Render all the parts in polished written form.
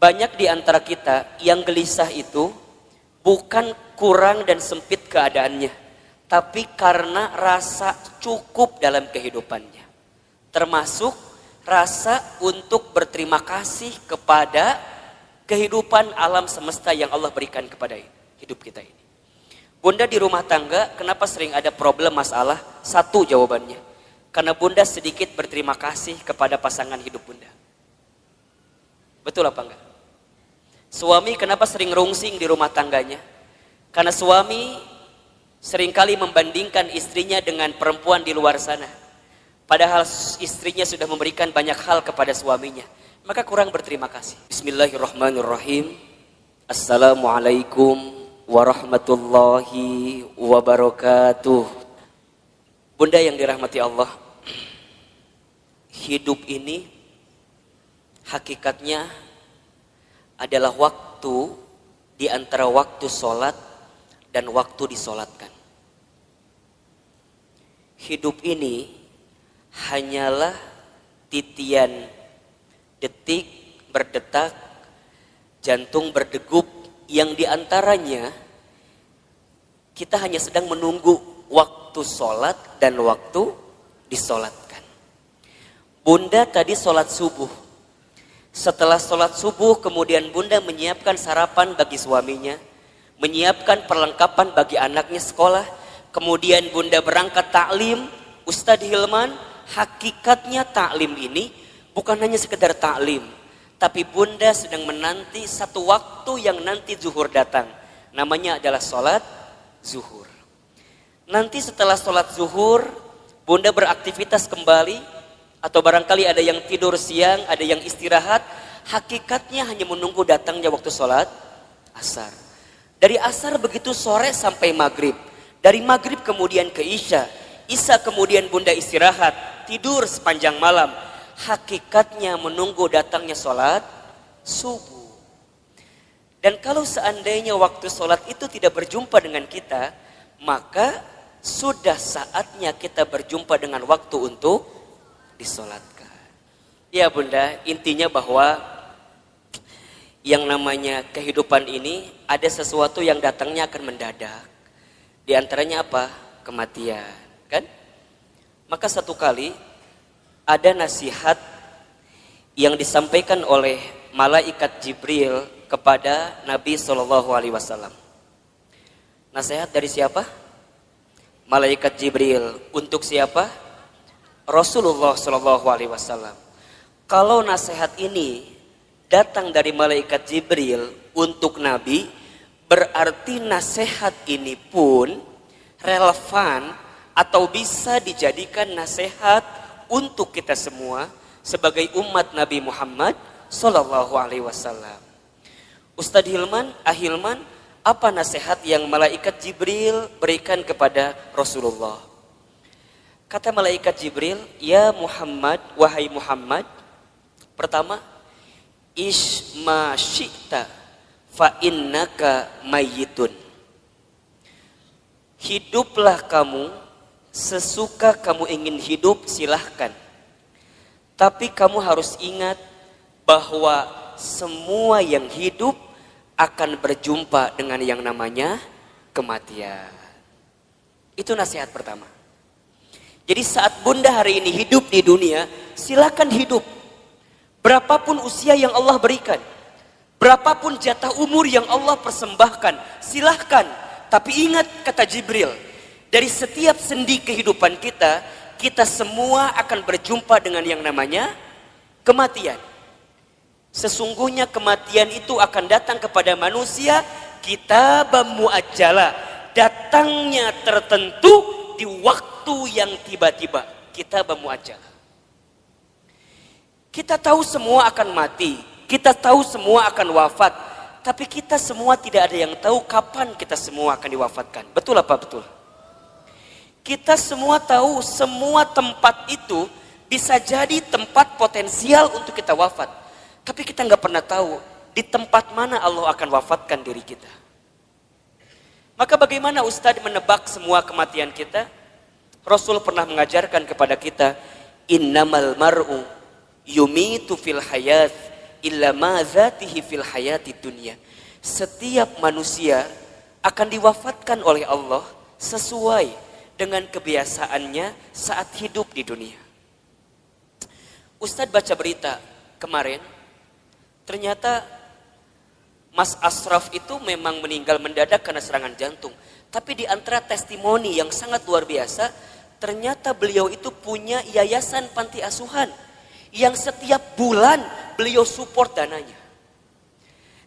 Banyak di antara kita yang gelisah itu bukan kurang dan sempit keadaannya, tapi karena rasa cukup dalam kehidupannya. Termasuk rasa untuk berterima kasih kepada kehidupan alam semesta yang Allah berikan kepada hidup kita ini. Bunda di rumah tangga, kenapa sering ada problem masalah? Satu jawabannya, karena bunda sedikit berterima kasih kepada pasangan hidup bunda. Betul apa enggak? Suami kenapa sering rungsing di rumah tangganya? Karena suami seringkali membandingkan istrinya dengan perempuan di luar sana. Padahal istrinya sudah memberikan banyak hal kepada suaminya. Maka kurang berterima kasih. Bismillahirrahmanirrahim. Assalamualaikum warahmatullahi wabarakatuh. Bunda yang dirahmati Allah, hidup ini hakikatnya adalah waktu di antara waktu sholat dan waktu disolatkan. Hidup ini hanyalah titian detik berdetak, jantung berdegup, yang diantaranya kita hanya sedang menunggu waktu sholat dan waktu disolatkan. Bunda tadi sholat subuh. Setelah sholat subuh kemudian bunda menyiapkan sarapan bagi suaminya, menyiapkan perlengkapan bagi anaknya sekolah, kemudian bunda berangkat taklim. Ustadz Hilman, hakikatnya taklim ini bukan hanya sekedar taklim, tapi bunda sedang menanti satu waktu yang nanti zuhur datang, namanya adalah sholat zuhur. Nanti setelah sholat zuhur bunda beraktivitas kembali, atau barangkali ada yang tidur siang, ada yang istirahat. Hakikatnya hanya menunggu datangnya waktu sholat asar. Dari asar begitu sore sampai maghrib. Dari maghrib kemudian ke isya. Isya kemudian bunda istirahat, tidur sepanjang malam. Hakikatnya menunggu datangnya sholat subuh. Dan kalau seandainya waktu sholat itu tidak berjumpa dengan kita, maka sudah saatnya kita berjumpa dengan waktu untuk disolatkan. Ya bunda, intinya bahwa yang namanya kehidupan ini ada sesuatu yang datangnya akan mendadak. Di antaranya apa? Kematian, kan? Maka satu kali ada nasihat yang disampaikan oleh malaikat Jibril kepada Nabi SAW. Nasihat dari siapa? Malaikat Jibril. Untuk siapa? Rasulullah SAW. Kalau nasihat ini datang dari malaikat Jibril untuk Nabi, berarti nasihat ini pun relevan atau bisa dijadikan nasihat untuk kita semua sebagai umat Nabi Muhammad SAW. Ustadz Hilman, Ahilman, apa nasihat yang malaikat Jibril berikan kepada Rasulullah? Kata malaikat Jibril, ya Muhammad, wahai Muhammad, pertama, isma syi'ta fa innaka mayyitun. Hiduplah kamu sesuka kamu ingin hidup, silahkan. Tapi kamu harus ingat bahwa semua yang hidup akan berjumpa dengan yang namanya kematian. Itu nasihat pertama. Jadi saat bunda hari ini hidup di dunia, silakan hidup. Berapapun usia yang Allah berikan, berapapun jatah umur yang Allah persembahkan, silahkan. Tapi ingat kata Jibril, dari setiap sendi kehidupan kita, kita semua akan berjumpa dengan yang namanya kematian. Sesungguhnya kematian itu akan datang kepada manusia, kitaban muajjala, datangnya tertentu di waktu yang tiba-tiba. Kitaban muajjala. Kita tahu semua akan mati, kita tahu semua akan wafat, tapi kita semua tidak ada yang tahu kapan kita semua akan diwafatkan. Betul apa betul? Kita semua tahu semua tempat itu bisa jadi tempat potensial untuk kita wafat, tapi kita nggak pernah tahu di tempat mana Allah akan wafatkan diri kita. Maka bagaimana Ustadz menebak semua kematian kita? Rasul pernah mengajarkan kepada kita, innamal mar'u yumitu fil hayat illa ma dzatihi fil hayati dunya. Setiap manusia akan diwafatkan oleh Allah sesuai dengan kebiasaannya saat hidup di dunia. Ustadz baca berita kemarin, ternyata Mas Ashraf itu memang meninggal mendadak karena serangan jantung. Tapi di antara testimoni yang sangat luar biasa, ternyata beliau itu punya yayasan panti asuhan yang setiap bulan beliau support dananya.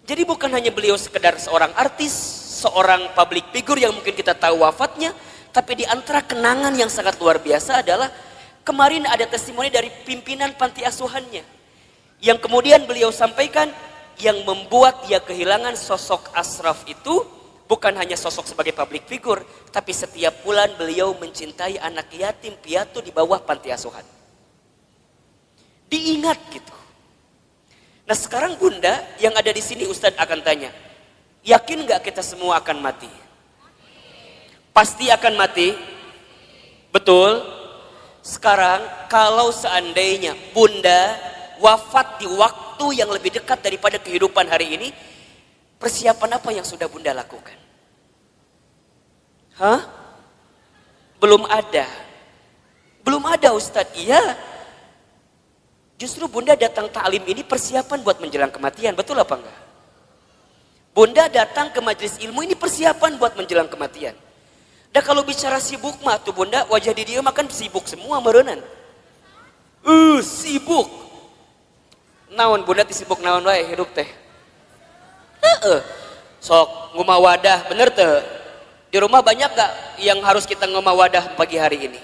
Jadi bukan hanya beliau sekedar seorang artis, seorang public figure yang mungkin kita tahu wafatnya, tapi di antara kenangan yang sangat luar biasa adalah kemarin ada testimoni dari pimpinan panti asuhannya yang kemudian beliau sampaikan yang membuat dia kehilangan sosok Ashraf itu bukan hanya sosok sebagai public figure, tapi setiap bulan beliau mencintai anak yatim piatu di bawah panti asuhan. Diingat gitu. Nah sekarang Bunda yang ada di sini Ustadz akan tanya, yakin nggak kita semua akan mati? Pasti akan mati, betul? Sekarang kalau seandainya Bunda wafat di waktu yang lebih dekat daripada kehidupan hari ini, persiapan apa yang sudah Bunda lakukan? Hah? Belum ada. Belum ada Ustadz, iya. Justru Bunda datang ta'lim ini persiapan buat menjelang kematian, betul apa enggak? Bunda datang ke majelis ilmu ini persiapan buat menjelang kematian. Dan kalau bicara sibuk mah tuh Bunda, wajah di dia makan sibuk semua merenan. Sibuk. Naon Bunda sibuk naon wae hidup teh. Sok ngumah wadah, bener teh. Di rumah banyak gak yang harus kita ngumah wadah pagi hari ini?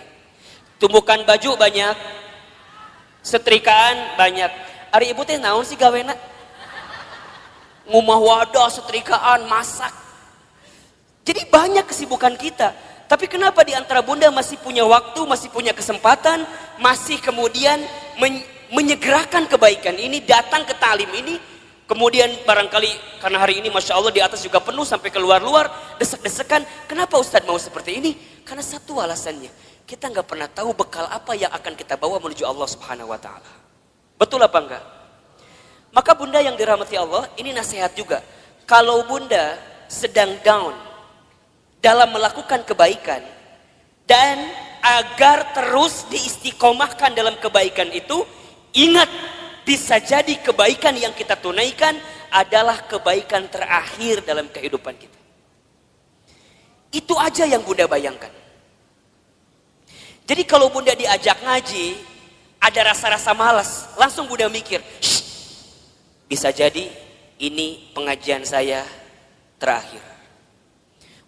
Tumbukan baju banyak, setrikaan banyak. Ari ibu teh naon sih gawena? Ngumah wadah, setrikaan, masak. Jadi banyak kesibukan kita. Tapi kenapa di antara Bunda masih punya waktu, masih punya kesempatan, masih kemudian menyegerakan kebaikan ini, datang ke talim ini, kemudian barangkali karena hari ini Masya Allah di atas juga penuh sampai keluar-luar, desek-desekan. Kenapa Ustadz mau seperti ini? Karena satu alasannya, kita nggak pernah tahu bekal apa yang akan kita bawa menuju Allah Subhanahu Wa Taala. Betul apa enggak? Maka Bunda yang dirahmati Allah, ini nasihat juga. Kalau Bunda sedang down dalam melakukan kebaikan dan agar terus diistiqomahkan dalam kebaikan itu, ingat bisa jadi kebaikan yang kita tunaikan adalah kebaikan terakhir dalam kehidupan kita. Itu aja yang Bunda bayangkan. Jadi kalau Bunda diajak ngaji, ada rasa-rasa malas, langsung Bunda mikir, bisa jadi ini pengajian saya terakhir.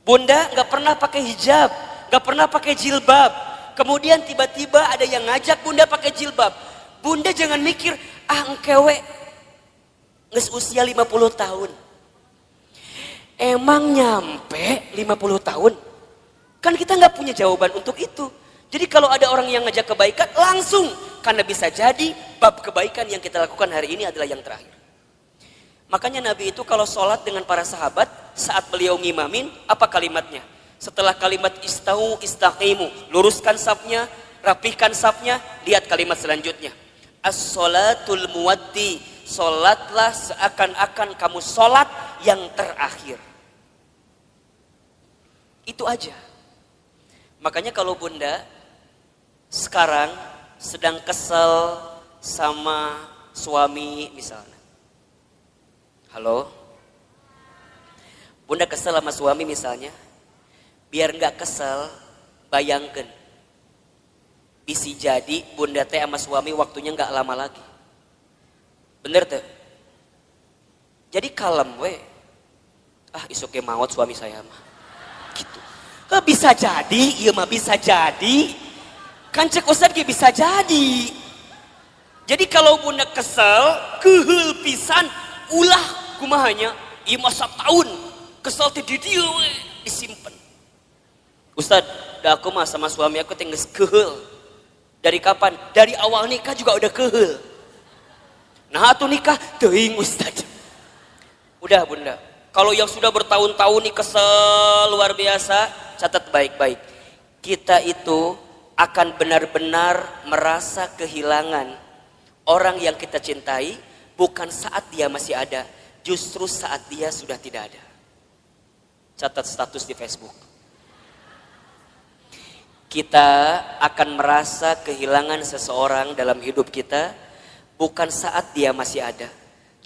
Bunda nggak pernah pakai hijab, nggak pernah pakai jilbab. Kemudian tiba-tiba ada yang ngajak Bunda pakai jilbab. Bunda jangan mikir, engkewe nges usia 50 tahun. Emang nyampe 50 tahun? Kan kita nggak punya jawaban untuk itu. Jadi kalau ada orang yang ngajak kebaikan, langsung. Karena bisa jadi bab kebaikan yang kita lakukan hari ini adalah yang terakhir. Makanya Nabi itu kalau sholat dengan para sahabat, saat beliau ngimamin, apa kalimatnya? Setelah kalimat istau istaqimu, luruskan safnya, rapihkan safnya, lihat kalimat selanjutnya. As-sholatul muwaddi, sholatlah seakan-akan kamu sholat yang terakhir. Itu aja. Makanya kalau Bunda sekarang sedang kesel sama suami misalnya. Halo? Bunda kesel sama suami misalnya. Biar nggak kesel, bayangkan. Bisa jadi Bunda teh sama suami waktunya nggak lama lagi. Bener tuh? Jadi kalem we. Isuk maut suami saya mah. Gitu. Bisa jadi, iya mah bisa jadi. Kan cek Ustadz bisa jadi. Jadi kalau Bunda kesel, kehul pisan, ulah kumahanya, iya masa tahun kesel ti di dieu we disimpen. Ustadz, dah aku mah sama suami aku tinggal kehul. Dari kapan? Dari awal nikah juga udah kehul. Nah atuh nikah teuing Ustadz. Udah Bunda, kalau yang sudah bertahun-tahun nih kesel luar biasa, catat baik-baik. Kita itu akan benar-benar merasa kehilangan orang yang kita cintai bukan saat dia masih ada, justru saat dia sudah tidak ada. Catat status di Facebook. Kita akan merasa kehilangan seseorang dalam hidup kita bukan saat dia masih ada,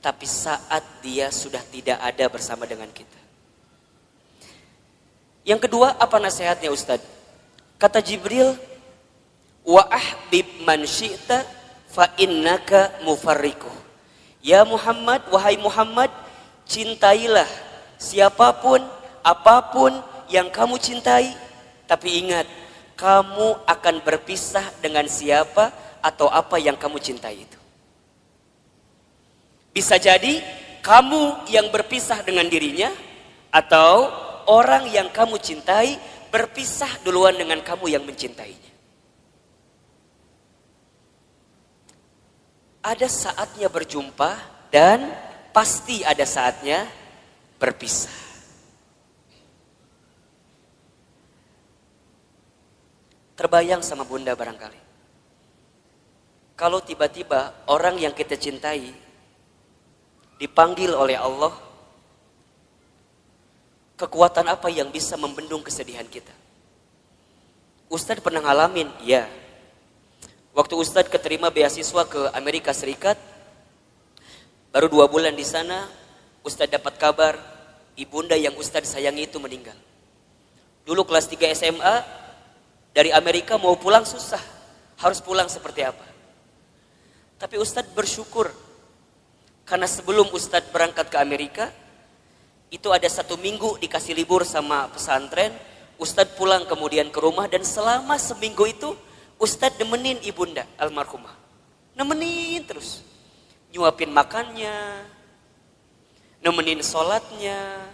tapi saat dia sudah tidak ada bersama dengan kita. Yang kedua, apa nasihatnya Ustadz? Kata Jibril, wa ahbib man syi'ta fa innaka mufarriquh. Ya Muhammad, wahai Muhammad, cintailah siapapun, apapun yang kamu cintai, tapi ingat, kamu akan berpisah dengan siapa atau apa yang kamu cintai itu. Bisa jadi kamu yang berpisah dengan dirinya, atau orang yang kamu cintai berpisah duluan dengan kamu yang mencintainya. Ada saatnya berjumpa dan pasti ada saatnya berpisah. Terbayang sama bunda barangkali. Kalau tiba-tiba orang yang kita cintai dipanggil oleh Allah, kekuatan apa yang bisa membendung kesedihan kita? Ustadz pernah ngalamin, ya. Waktu Ustadz keterima beasiswa ke Amerika Serikat, baru 2 bulan di sana, Ustadz dapat kabar ibunda yang Ustadz sayangi itu meninggal. Dulu kelas 3 SMA, dari Amerika mau pulang susah, harus pulang seperti apa. Tapi Ustadz bersyukur, karena sebelum Ustadz berangkat ke Amerika, itu ada 1 minggu dikasih libur sama pesantren, Ustadz pulang kemudian ke rumah, dan selama seminggu itu Ustadz nemenin ibunda almarhumah. Nemenin terus. Nyuapin makannya, nemenin sholatnya.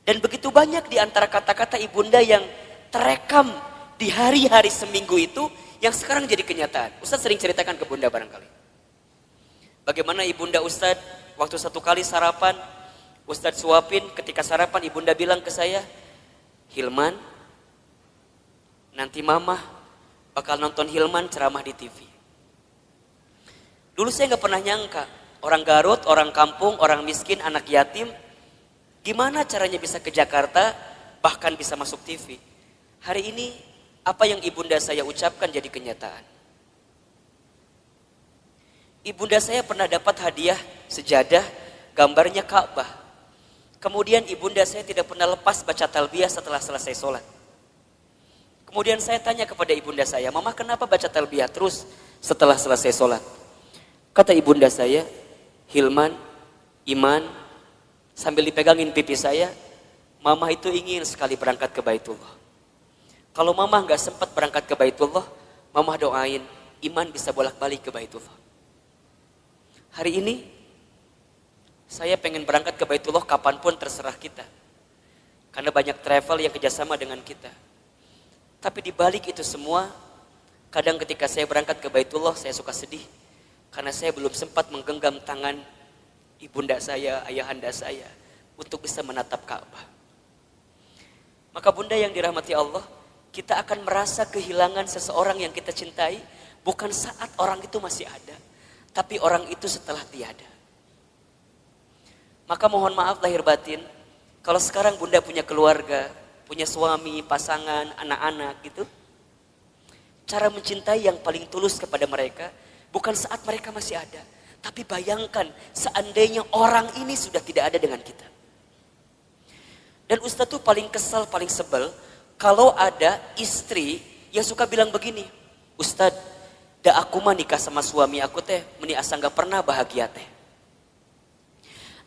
Dan begitu banyak di antara kata-kata ibunda yang terekam di hari-hari seminggu itu, yang sekarang jadi kenyataan. Ustadz sering ceritakan ke bunda barangkali. Bagaimana ibunda Ustadz waktu 1 kali sarapan, Ustadz suapin, ketika sarapan ibunda bilang ke saya, Hilman, nanti mama bakal nonton Hilman ceramah di TV. Dulu saya gak pernah nyangka, orang Garut, orang kampung, orang miskin, anak yatim, gimana caranya bisa ke Jakarta, bahkan bisa masuk TV. Hari ini, apa yang ibunda saya ucapkan jadi kenyataan. Ibunda saya pernah dapat hadiah sejadah, gambarnya Ka'bah. Kemudian ibunda saya tidak pernah lepas baca talbiyah setelah selesai sholat. Kemudian saya tanya kepada ibunda saya, Mama kenapa baca talbiyah terus setelah selesai sholat? Kata ibunda saya, Hilman, Iman, sambil dipegangin pipi saya, Mama itu ingin sekali berangkat ke Baitullah. Kalau Mama gak sempat berangkat ke Baitullah, Mama doain Iman bisa bolak-balik ke Baitullah. Hari ini, saya pengen berangkat ke Baitullah kapanpun terserah kita. Karena banyak travel yang kerjasama dengan kita. Tapi di balik itu semua, kadang ketika saya berangkat ke Baitullah, saya suka sedih. Karena saya belum sempat menggenggam tangan ibunda saya, ayahanda saya, untuk bisa menatap Ka'bah. Maka bunda yang dirahmati Allah, kita akan merasa kehilangan seseorang yang kita cintai, bukan saat orang itu masih ada, tapi orang itu setelah tiada. Maka mohon maaf lahir batin, kalau sekarang bunda punya keluarga, punya suami, pasangan, anak-anak gitu. Cara mencintai yang paling tulus kepada mereka, bukan saat mereka masih ada. Tapi bayangkan seandainya orang ini sudah tidak ada dengan kita. Dan Ustadz tuh paling kesal, paling sebel, kalau ada istri yang suka bilang begini, Ustadz, da aku mah nikah sama suami aku teh, meni asa gak pernah bahagia teh.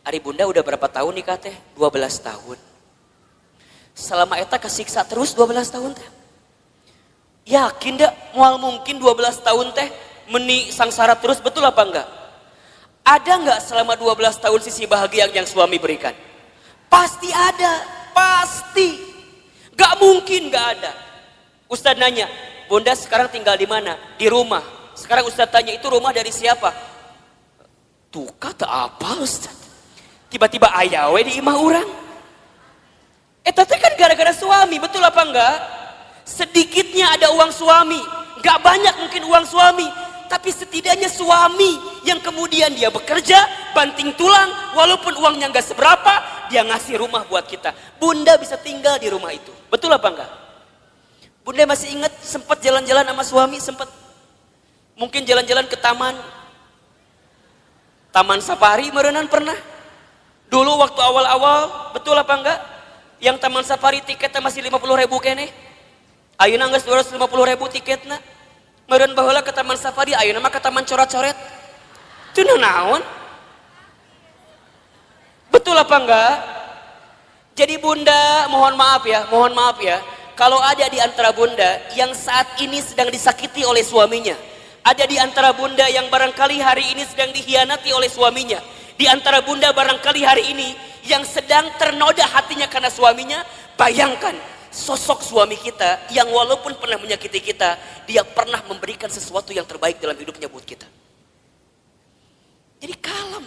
Ari bunda udah berapa tahun nikah teh? 12 tahun. Selama eta kesiksa terus 12 tahun teh. Yakin dak moal mungkin 12 tahun teh meni sangsara terus, betul apa enggak? Ada enggak selama 12 tahun sisi bahagia yang suami berikan? Pasti ada, pasti. Gak mungkin gak ada. Ustadz nanya, bunda sekarang tinggal di mana? Di rumah. Sekarang Ustadz tanya, itu rumah dari siapa? Tuh kata apa Ustadz? Tiba-tiba ayawe di imah orang. Tapi kan gara-gara suami, betul apa enggak? Sedikitnya ada uang suami, gak banyak mungkin uang suami, tapi setidaknya suami yang kemudian dia bekerja, banting tulang, walaupun uangnya nggak seberapa, dia ngasih rumah buat kita. Bunda bisa tinggal di rumah itu. Betul apa enggak? Bunda masih ingat sempat jalan-jalan sama suami, sempat mungkin jalan-jalan ke taman safari merenan pernah. Dulu waktu awal-awal, betul apa enggak? Yang taman safari tiketnya masih 50.000 kene. Ayeuna geus 250.000 tiketna. Meureun baheula ke taman safari, ayeuna mah ke taman coret-coret. Teu naon? Betul apa enggak? Jadi bunda, mohon maaf ya. Kalau ada di antara bunda yang saat ini sedang disakiti oleh suaminya, ada di antara bunda yang barangkali hari ini sedang dikhianati oleh suaminya, di antara bunda barangkali hari ini yang sedang ternoda hatinya karena suaminya, bayangkan sosok suami kita yang walaupun pernah menyakiti kita, dia pernah memberikan sesuatu yang terbaik dalam hidupnya buat kita. Jadi kalem.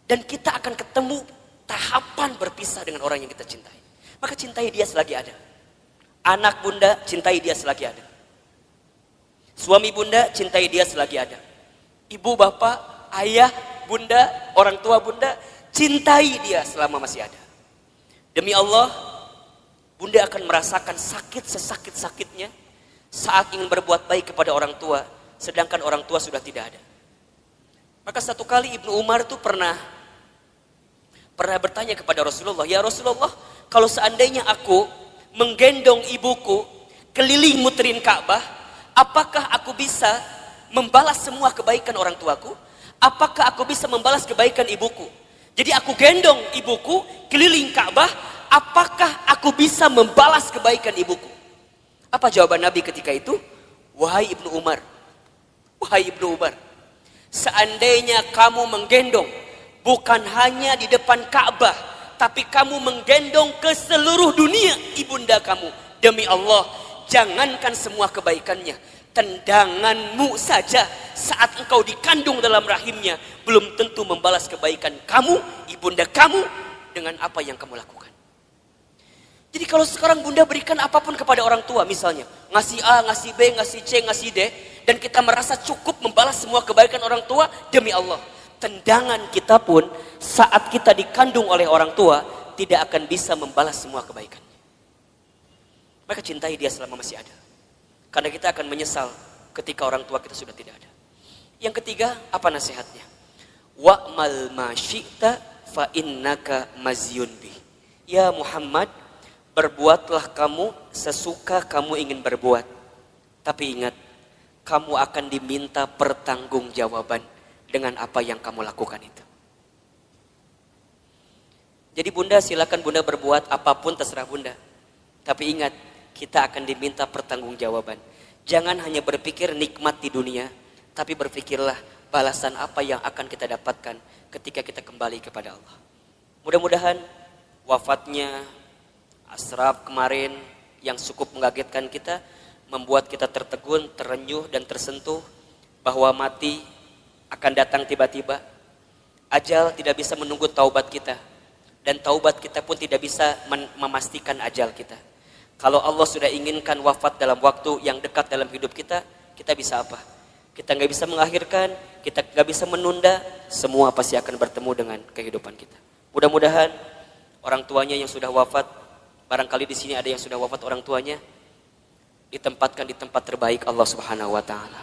Dan kita akan ketemu tahapan berpisah dengan orang yang kita cintai. Maka cintai dia selagi ada. Anak bunda, cintai dia selagi ada. Suami bunda, cintai dia selagi ada. Ibu, bapak, ayah, bunda, orang tua bunda, cintai dia selama masih ada. Demi Allah, bunda akan merasakan sakit sesakit-sakitnya saat ingin berbuat baik kepada orang tua, sedangkan orang tua sudah tidak ada. Maka satu kali Ibnu Umar itu pernah bertanya kepada Rasulullah, ya Rasulullah, kalau seandainya aku menggendong ibuku keliling muterin Ka'bah, apakah aku bisa membalas semua kebaikan orang tuaku? Apakah aku bisa membalas kebaikan ibuku? Jadi aku gendong ibuku keliling Ka'bah, apakah aku bisa membalas kebaikan ibuku? Apa jawaban Nabi ketika itu? Wahai Ibnu Umar, seandainya kamu menggendong bukan hanya di depan Ka'bah, tapi kamu menggendong ke seluruh dunia ibunda kamu, demi Allah, jangankan semua kebaikannya, tendanganmu saja saat engkau dikandung dalam rahimnya belum tentu membalas kebaikan kamu, ibunda kamu, dengan apa yang kamu lakukan. Jadi kalau sekarang bunda berikan apapun kepada orang tua, misalnya ngasih A, ngasih B, ngasih C, ngasih D, dan kita merasa cukup membalas semua kebaikan orang tua, demi Allah, tendangan kita pun saat kita dikandung oleh orang tua tidak akan bisa membalas semua kebaikan. Maka cintai dia selama masih ada, karena kita akan menyesal ketika orang tua kita sudah tidak ada. Yang ketiga, apa nasihatnya? Wa'mal ma syi'ta fa innaka mazyun bi. Ya Muhammad, berbuatlah kamu sesuka kamu ingin berbuat, tapi ingat, kamu akan diminta pertanggungjawaban dengan apa yang kamu lakukan itu. Jadi bunda, silakan bunda berbuat apapun terserah bunda. Tapi ingat, kita akan diminta pertanggungjawaban. Jangan hanya berpikir nikmat di dunia, tapi berpikirlah balasan apa yang akan kita dapatkan ketika kita kembali kepada Allah. Mudah-mudahan wafatnya Ashraf kemarin yang cukup mengagetkan kita, membuat kita tertegun, terenyuh dan tersentuh bahwa mati akan datang tiba-tiba. Ajal tidak bisa menunggu taubat kita, dan taubat kita pun tidak bisa memastikan ajal kita. Kalau Allah sudah inginkan wafat dalam waktu yang dekat dalam hidup kita, kita bisa apa? Kita nggak bisa mengakhirkan, kita nggak bisa menunda, semua pasti akan bertemu dengan kehidupan kita. Mudah-mudahan orang tuanya yang sudah wafat, barangkali di sini ada yang sudah wafat orang tuanya, ditempatkan di tempat terbaik Allah Subhanahu wa taala.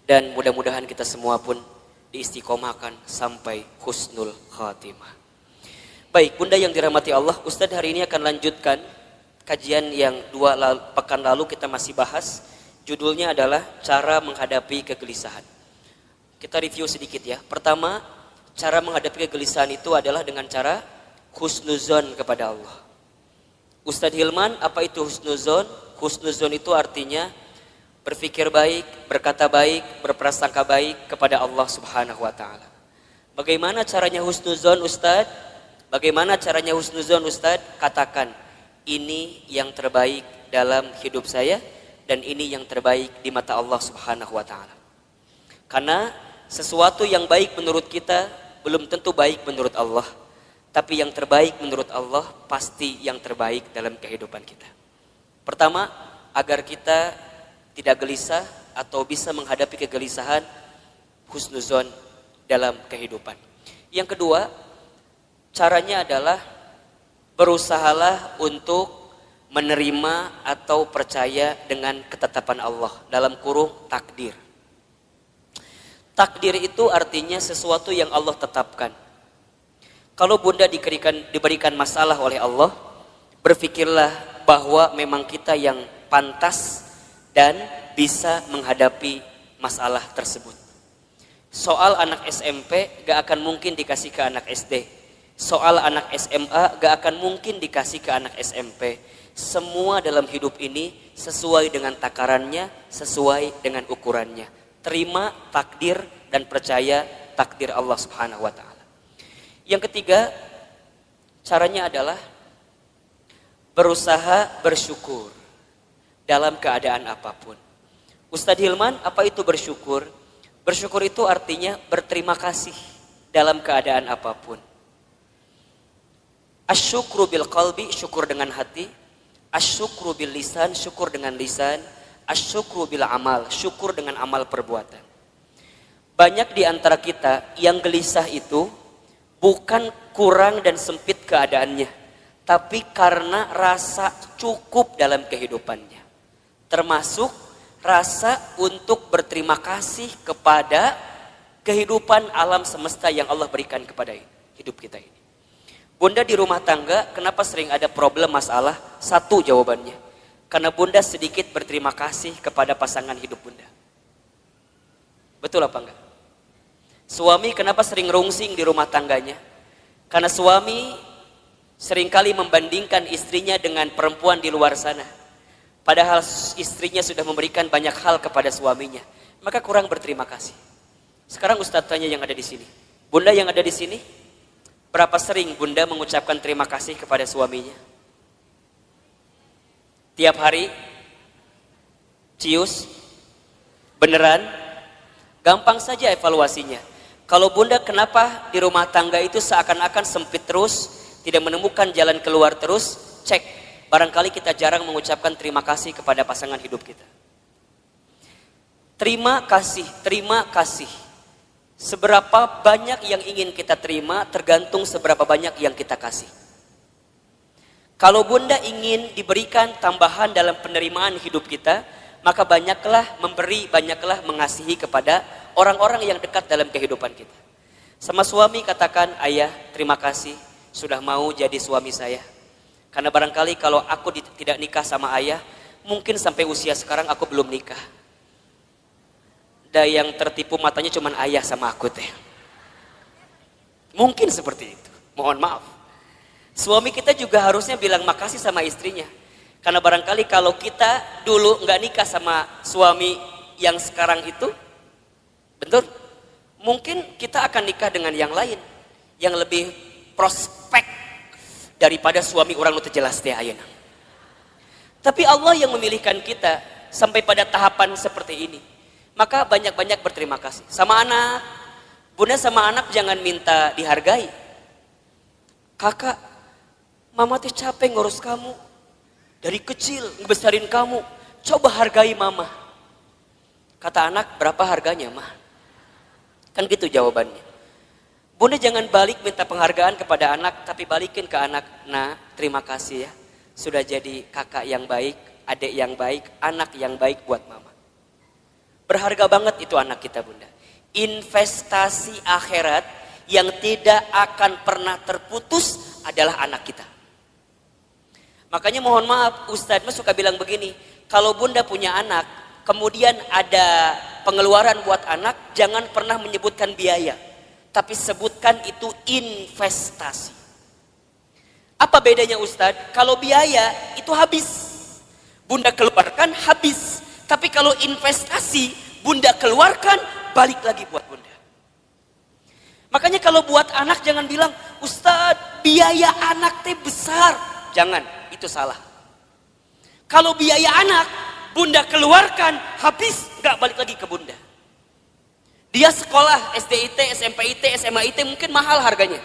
Dan mudah-mudahan kita semua pun diistiqomahkan sampai husnul khatimah. Baik, bunda yang dirahmati Allah, Ustadz hari ini akan lanjutkan kajian yang pekan lalu kita masih bahas. Judulnya adalah cara menghadapi kegelisahan. Kita review sedikit ya. Pertama, cara menghadapi kegelisahan itu adalah dengan cara husnuzon kepada Allah. Ustadz Hilman, apa itu husnuzon? Husnuzon itu artinya berpikir baik, berkata baik, berprasangka baik kepada Allah Subhanahu wa taala. Bagaimana caranya husnuzon, Ustadz? Bagaimana caranya husnuzon, Ustadz? Katakan, ini yang terbaik dalam hidup saya dan ini yang terbaik di mata Allah Subhanahu wa taala. Karena sesuatu yang baik menurut kita belum tentu baik menurut Allah, tapi yang terbaik menurut Allah pasti yang terbaik dalam kehidupan kita. Pertama, agar kita tidak gelisah, atau bisa menghadapi kegelisahan, husnuzon dalam kehidupan. Yang kedua, caranya adalah berusahalah untuk menerima atau percaya dengan ketetapan Allah, dalam kurung takdir. Takdir itu artinya sesuatu yang Allah tetapkan. Kalau bunda diberikan masalah oleh Allah, berpikirlah bahwa memang kita yang pantas dan bisa menghadapi masalah tersebut. Soal anak SMP gak akan mungkin dikasih ke anak SD. Soal anak SMA gak akan mungkin dikasih ke anak SMP. Semua dalam hidup ini sesuai dengan takarannya, sesuai dengan ukurannya. Terima takdir dan percaya takdir Allah Subhanahu wa Ta'ala. Yang ketiga, caranya adalah berusaha bersyukur dalam keadaan apapun. Ustadz Hilman, apa itu bersyukur? Bersyukur itu artinya berterima kasih dalam keadaan apapun. Asyukru bil qalbi, syukur dengan hati. Asyukru bil lisan, syukur dengan lisan. Asyukru bil amal, syukur dengan amal perbuatan. Banyak di antara kita yang gelisah itu bukan kurang dan sempit keadaannya, tapi karena rasa cukup dalam kehidupannya. Termasuk rasa untuk berterima kasih kepada kehidupan alam semesta yang Allah berikan kepada hidup kita ini. Bunda di rumah tangga, kenapa sering ada problem masalah? Satu jawabannya, karena bunda sedikit berterima kasih kepada pasangan hidup bunda. Betul apa enggak? Suami kenapa sering rungsing di rumah tangganya? Karena suami seringkali membandingkan istrinya dengan perempuan di luar sana. Padahal istrinya sudah memberikan banyak hal kepada suaminya. Maka kurang berterima kasih. Sekarang Ustadz tanya yang ada di sini. Bunda yang ada di sini, berapa sering bunda mengucapkan terima kasih kepada suaminya? Tiap hari? Cius? Beneran? Gampang saja evaluasinya. Kalau bunda kenapa di rumah tangga itu seakan-akan sempit terus, tidak menemukan jalan keluar terus, cek. Barangkali kita jarang mengucapkan terima kasih kepada pasangan hidup kita. Terima kasih, terima kasih. Seberapa banyak yang ingin kita terima tergantung seberapa banyak yang kita kasih. Kalau bunda ingin diberikan tambahan dalam penerimaan hidup kita, maka banyaklah memberi, banyaklah mengasihi kepada orang-orang yang dekat dalam kehidupan kita. Sama suami katakan, ayah terima kasih sudah mau jadi suami saya. Karena barangkali kalau aku tidak nikah sama ayah, mungkin sampai usia sekarang aku belum nikah. Dan yang tertipu matanya cuma ayah sama aku teh. Mungkin seperti itu, mohon maaf. Suami kita juga harusnya bilang makasih sama istrinya. Karena barangkali kalau kita dulu nggak nikah sama suami yang sekarang itu, betul, mungkin kita akan nikah dengan yang lain, yang lebih prospek daripada suami orang itu jelas teh ayeuna. Tapi Allah yang memilihkan kita sampai pada tahapan seperti ini. Maka banyak-banyak berterima kasih. Sama anak, bunda sama anak jangan minta dihargai. Kakak, mama teh capek ngurus kamu. Dari kecil ngebesarin kamu. Coba hargai mama. Kata anak, berapa harganya mah? Kan gitu jawabannya. Bunda jangan balik minta penghargaan kepada anak, tapi balikin ke anak. Nah, terima kasih ya. Sudah jadi kakak yang baik, adik yang baik, anak yang baik buat mama. Berharga banget itu anak kita bunda. Investasi akhirat yang tidak akan pernah terputus adalah anak kita. Makanya mohon maaf, Ustadz suka bilang begini. Kalau bunda punya anak, kemudian ada pengeluaran buat anak, jangan pernah menyebutkan biaya. Tapi sebutkan itu investasi. Apa bedanya Ustadz? Kalau biaya itu habis. Bunda keluarkan habis. Tapi kalau investasi, bunda keluarkan, balik lagi buat bunda. Makanya kalau buat anak jangan bilang, Ustadz biaya anak teh besar. Jangan, itu salah. Kalau biaya anak, bunda keluarkan, habis, gak balik lagi ke bunda. Dia sekolah SDIT, SMPIT, SMAIT mungkin mahal harganya.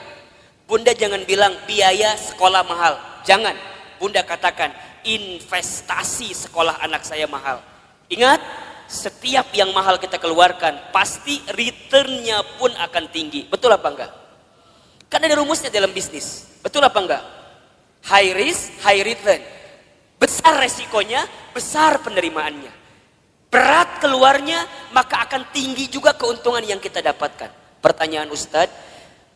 Bunda jangan bilang biaya sekolah mahal. Jangan. Bunda katakan investasi sekolah anak saya mahal. Ingat, setiap yang mahal kita keluarkan, pasti returnnya pun akan tinggi. Betul apa enggak? Kan ada rumusnya dalam bisnis. Betul apa enggak? High risk, high return. Besar resikonya, besar penerimaannya. Berat keluarnya, maka akan tinggi juga keuntungan yang kita dapatkan. Pertanyaan Ustadz,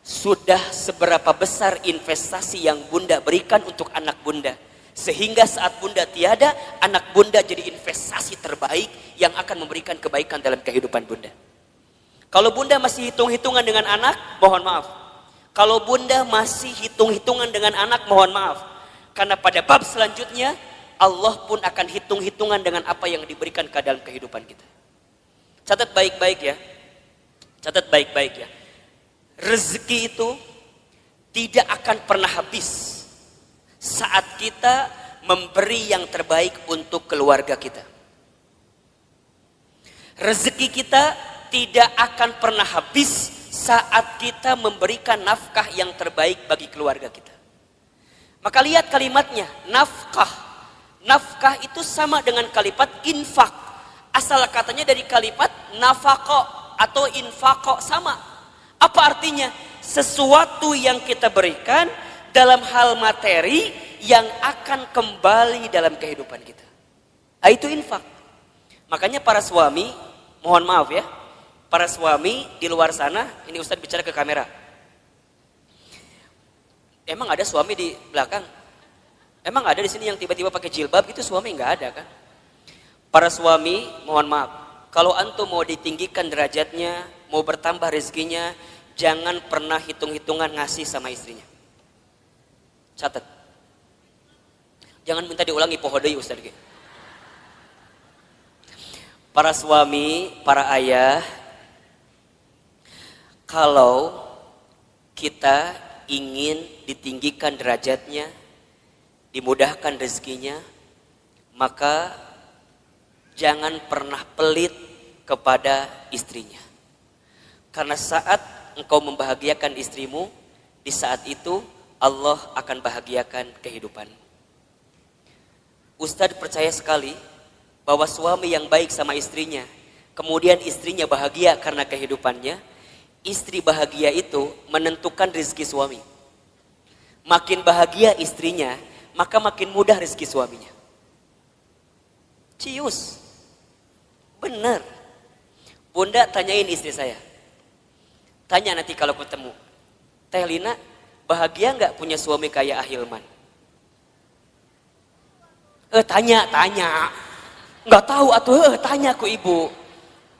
sudah seberapa besar investasi yang Bunda berikan untuk anak Bunda? Sehingga saat Bunda tiada, anak Bunda jadi investasi terbaik yang akan memberikan kebaikan dalam kehidupan Bunda. Kalau Bunda masih hitung-hitungan dengan anak, mohon maaf. Kalau Bunda masih hitung-hitungan dengan anak, mohon maaf. Karena pada bab selanjutnya, Allah pun akan hitung-hitungan dengan apa yang diberikan ke dalam kehidupan kita. Catat baik-baik ya. Catat baik-baik ya. Rezeki itu tidak akan pernah habis saat kita memberi yang terbaik untuk keluarga kita. Rezeki kita tidak akan pernah habis saat kita memberikan nafkah yang terbaik bagi keluarga kita. Maka lihat kalimatnya, nafkah. Nafkah itu sama dengan kalimat infak. Asal katanya dari kalimat nafako atau infako, sama. Apa artinya? Sesuatu yang kita berikan dalam hal materi yang akan kembali dalam kehidupan kita. Itu infak. Makanya para suami, mohon maaf ya, para suami di luar sana, ini Ustadz bicara ke kamera. Emang ada suami di belakang? Emang ada di sini yang tiba-tiba pakai jilbab gitu? Suami nggak ada kan? Para suami, mohon maaf, kalau antum mau ditinggikan derajatnya, mau bertambah rezekinya, jangan pernah hitung-hitungan ngasih sama istrinya. Catat. Jangan minta diulangi pohodoi Ustaz. Para suami, para ayah, kalau kita ingin ditinggikan derajatnya, dimudahkan rezekinya, maka jangan pernah pelit kepada istrinya. Karena saat engkau membahagiakan istrimu, di saat itu Allah akan bahagiakan kehidupanmu. Ustadz percaya sekali bahwa suami yang baik sama istrinya, kemudian istrinya bahagia karena kehidupannya, istri bahagia itu menentukan rezeki suami. Makin bahagia istrinya, maka makin mudah rezeki suaminya. Cius. Benar. Bunda tanyain istri saya. Tanya nanti kalau ketemu. Teh Lina, bahagia nggak punya suami kayak Ahilman? Tanya. Nggak tahu atuh, tanya ku ibu.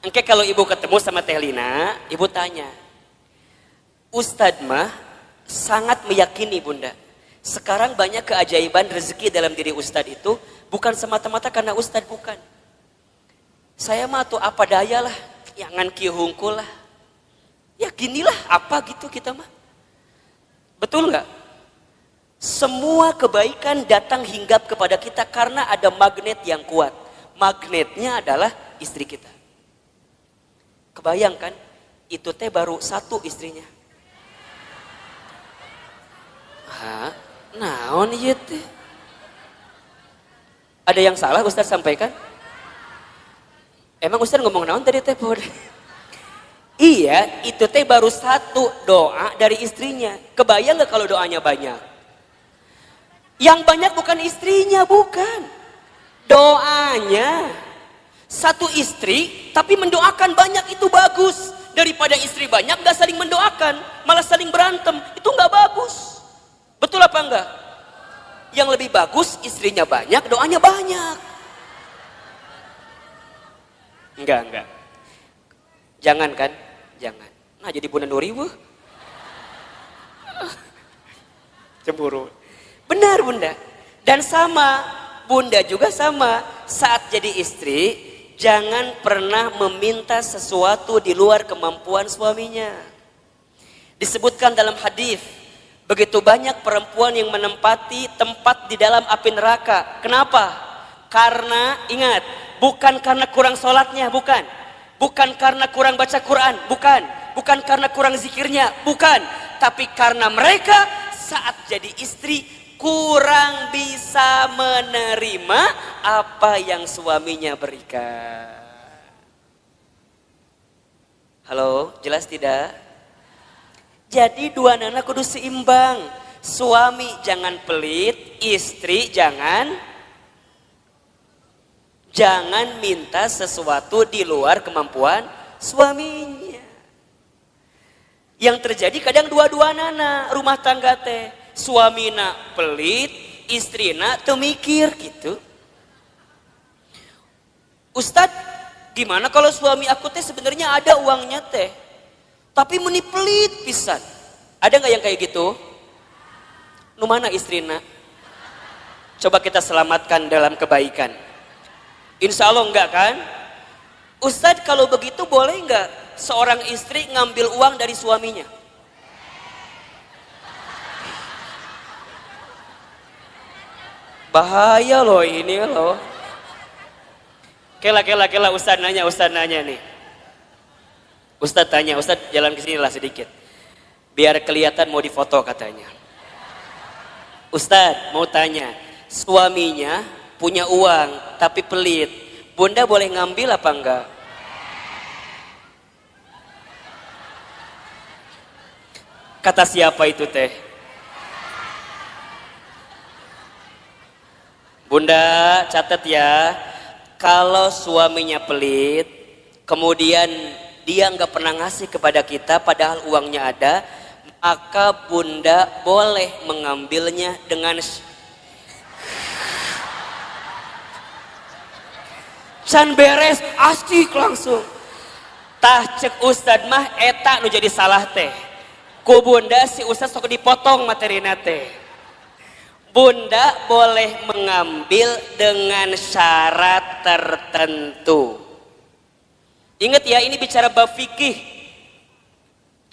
Engke kalau ibu ketemu sama Teh Lina, ibu tanya. Ustadz mah sangat meyakini Bunda. Sekarang banyak keajaiban rezeki dalam diri Ustadz itu bukan semata-mata karena Ustadz, bukan. Saya mah tuh apa daya lah, jangan kieu hungkul lah. Ya ginilah apa gitu kita mah. Betul nggak? Semua kebaikan datang hinggap kepada kita karena ada magnet yang kuat. Magnetnya adalah istri kita. Kebayangkan, itu teh baru satu istrinya. Hah? Naon ieu teh? Ada yang salah Ustaz sampaikan? Emang Ustaz ngomong naon tadi teh? Iya, itu teh baru satu doa dari istrinya. Kebayang gak kalau doanya banyak? Yang banyak bukan istrinya, bukan. Doanya. Satu istri, tapi mendoakan banyak, itu bagus. Daripada istri banyak gak saling mendoakan, malah saling berantem. Itu gak bagus. Betul apa enggak? Yang lebih bagus istrinya banyak, doanya banyak. Enggak. Jangan kan? Jangan. Nah jadi Bunda Nuri cemburu. Benar Bunda. Dan sama, Bunda juga sama. Saat jadi istri, jangan pernah meminta sesuatu di luar kemampuan suaminya. Disebutkan dalam hadis, begitu banyak perempuan yang menempati tempat di dalam api neraka. Kenapa? Karena ingat, bukan karena kurang sholatnya, bukan. Bukan karena kurang baca Quran, bukan. Bukan karena kurang zikirnya, bukan. Tapi karena mereka saat jadi istri kurang bisa menerima apa yang suaminya berikan. Halo, jelas tidak? Jadi dua nana kudu seimbang. Suami jangan pelit, istri jangan minta sesuatu di luar kemampuan suaminya. Yang terjadi kadang dua-dua nana rumah tangga teh. Suamina pelit, istrina teu mikir gitu. Ustadz, gimana kalau suami aku teh sebenarnya ada uangnya teh, tapi meni pelit pisan. Ada nggak yang kayak gitu? Nu mana istrina? Coba kita selamatkan dalam kebaikan. Insya Allah enggak kan? Ustadz, kalau begitu boleh enggak seorang istri ngambil uang dari suaminya? Bahaya loh ini loh. Kela Ustadz nanya nih. Ustadz tanya, Ustadz jalan ke sini lah sedikit. Biar kelihatan mau difoto katanya. Ustadz mau tanya, suaminya punya uang tapi pelit. Bunda boleh ngambil apa enggak? Kata siapa itu teh? Bunda catat ya, kalau suaminya pelit, kemudian dia nggak pernah ngasih kepada kita padahal uangnya ada, maka bunda boleh mengambilnya dengan can beres, asik langsung. Tah cek Ustad mah eta nu jadi salah teh. Ku bunda si Ustad sok dipotong materina teh. Bunda boleh mengambil dengan syarat tertentu. Ingat ya, ini bicara bab fikih.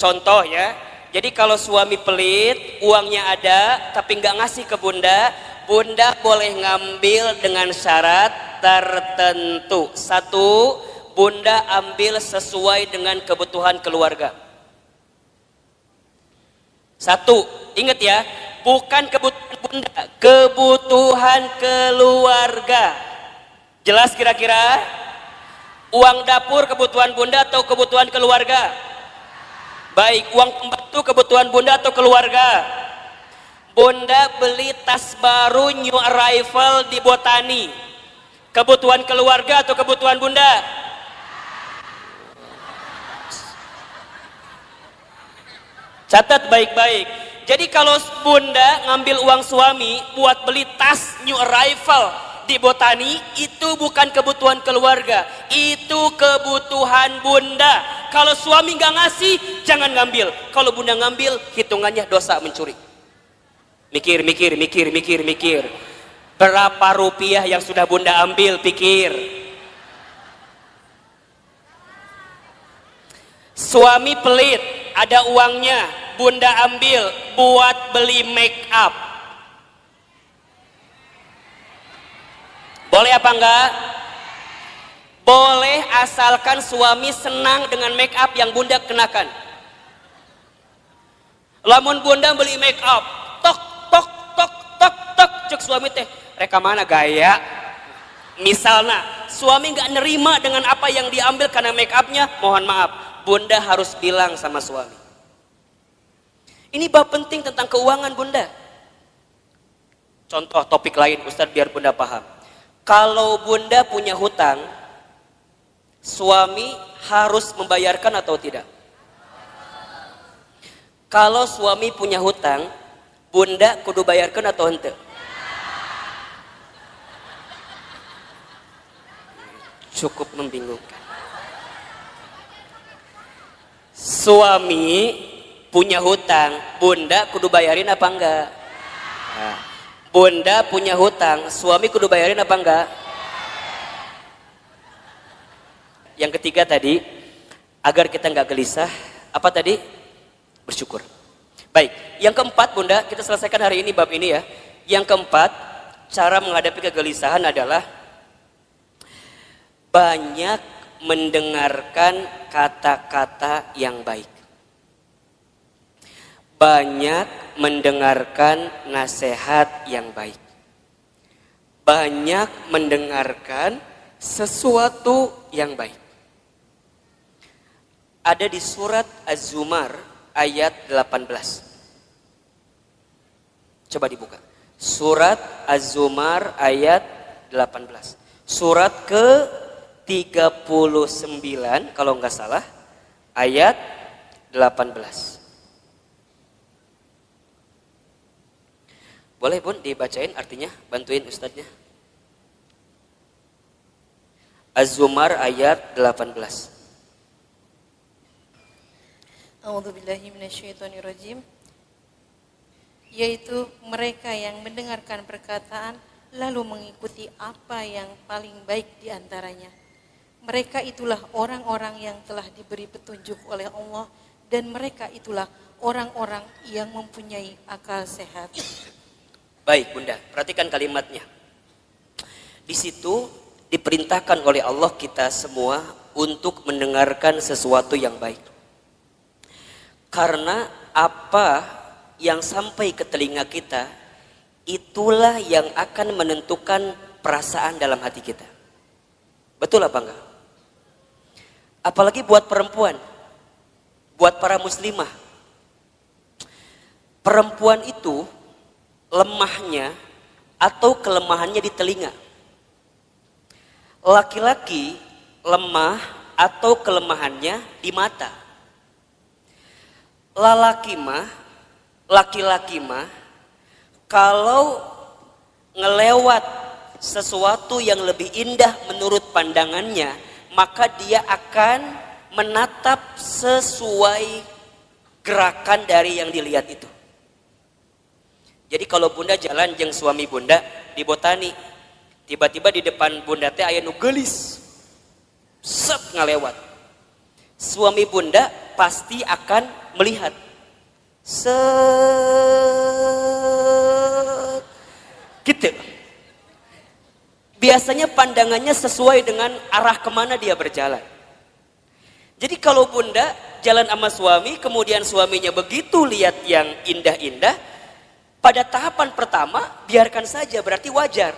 Contoh ya, jadi kalau suami pelit, uangnya ada tapi nggak ngasih ke bunda, bunda boleh ngambil dengan syarat tertentu. Satu, bunda ambil sesuai dengan kebutuhan keluarga. Satu, ingat ya, bukan kebutuhan bunda, kebutuhan keluarga. Jelas kira-kira? Uang dapur kebutuhan bunda atau kebutuhan keluarga? Baik, uang pembantu kebutuhan bunda atau keluarga? Bunda beli tas baru new arrival di Botani, kebutuhan keluarga atau kebutuhan bunda? Catat baik-baik. Jadi kalau bunda ngambil uang suami buat beli tas new arrival di Botani, itu bukan kebutuhan keluarga, itu kebutuhan bunda. Kalau suami nggak ngasih, jangan ngambil. Kalau bunda ngambil, hitungannya dosa mencuri. Mikir. Berapa rupiah yang sudah bunda ambil, pikir. Suami pelit, ada uangnya, bunda ambil buat beli make up. Boleh apa enggak? Boleh, asalkan suami senang dengan make up yang bunda kenakan. Lamun bunda beli make up, tok cek suami teh, reka mana gaya? Misalnya suami nggak nerima dengan apa yang diambil karena make upnya, mohon maaf, bunda harus bilang sama suami. Ini bab penting tentang keuangan bunda. Contoh topik lain Ustadz biar bunda paham. Kalau bunda punya hutang, suami harus membayarkan atau tidak? Kalau suami punya hutang, bunda kudu bayarkan atau henteu? Cukup membingungkan. Suami punya hutang, bunda kudu bayarin apa enggak? Nah, bunda punya hutang, suami kudu bayarin apa enggak? Yang ketiga tadi, agar kita enggak gelisah, apa tadi? Bersyukur. Baik, yang keempat bunda, kita selesaikan hari ini bab ini ya. Yang keempat, cara menghadapi kegelisahan adalah banyak mendengarkan kata-kata yang baik. Banyak mendengarkan nasihat yang baik. Banyak mendengarkan sesuatu yang baik. ada di surat Az-Zumar ayat 18. Coba dibuka. Surat Az-Zumar ayat 18. Surat ke-39 kalau nggak salah, ayat 18. Boleh Bun dibacain artinya, bantuin ustadznya. Az-Zumar ayat 18. A'udzubillahi minasyaitonirrajim. Yaitu mereka yang mendengarkan perkataan lalu mengikuti apa yang paling baik di antaranya. Mereka itulah orang-orang yang telah diberi petunjuk oleh Allah dan mereka itulah orang-orang yang mempunyai akal sehat. Baik Bunda, perhatikan kalimatnya. Di situ diperintahkan oleh Allah kita semua untuk mendengarkan sesuatu yang baik. Karena apa yang sampai ke telinga kita, itulah yang akan menentukan perasaan dalam hati kita. Betul apa enggak? Apalagi buat perempuan, buat para muslimah. Perempuan itu lemahnya atau kelemahannya di telinga. Laki-laki lemah atau kelemahannya di mata. Laki-laki mah kalau ngelewat sesuatu yang lebih indah menurut pandangannya, maka dia akan menatap sesuai gerakan dari yang dilihat itu. Jadi kalau Bunda jalan jeung suami Bunda di botani, tiba-tiba di depan Bunda teh aya nu geulis. Set ngalewat. Suami Bunda pasti akan melihat. Set gitu. Biasanya pandangannya sesuai dengan arah kemana dia berjalan. Jadi kalau Bunda jalan sama suami, kemudian suaminya begitu lihat yang indah-indah, pada tahapan pertama biarkan saja, berarti wajar,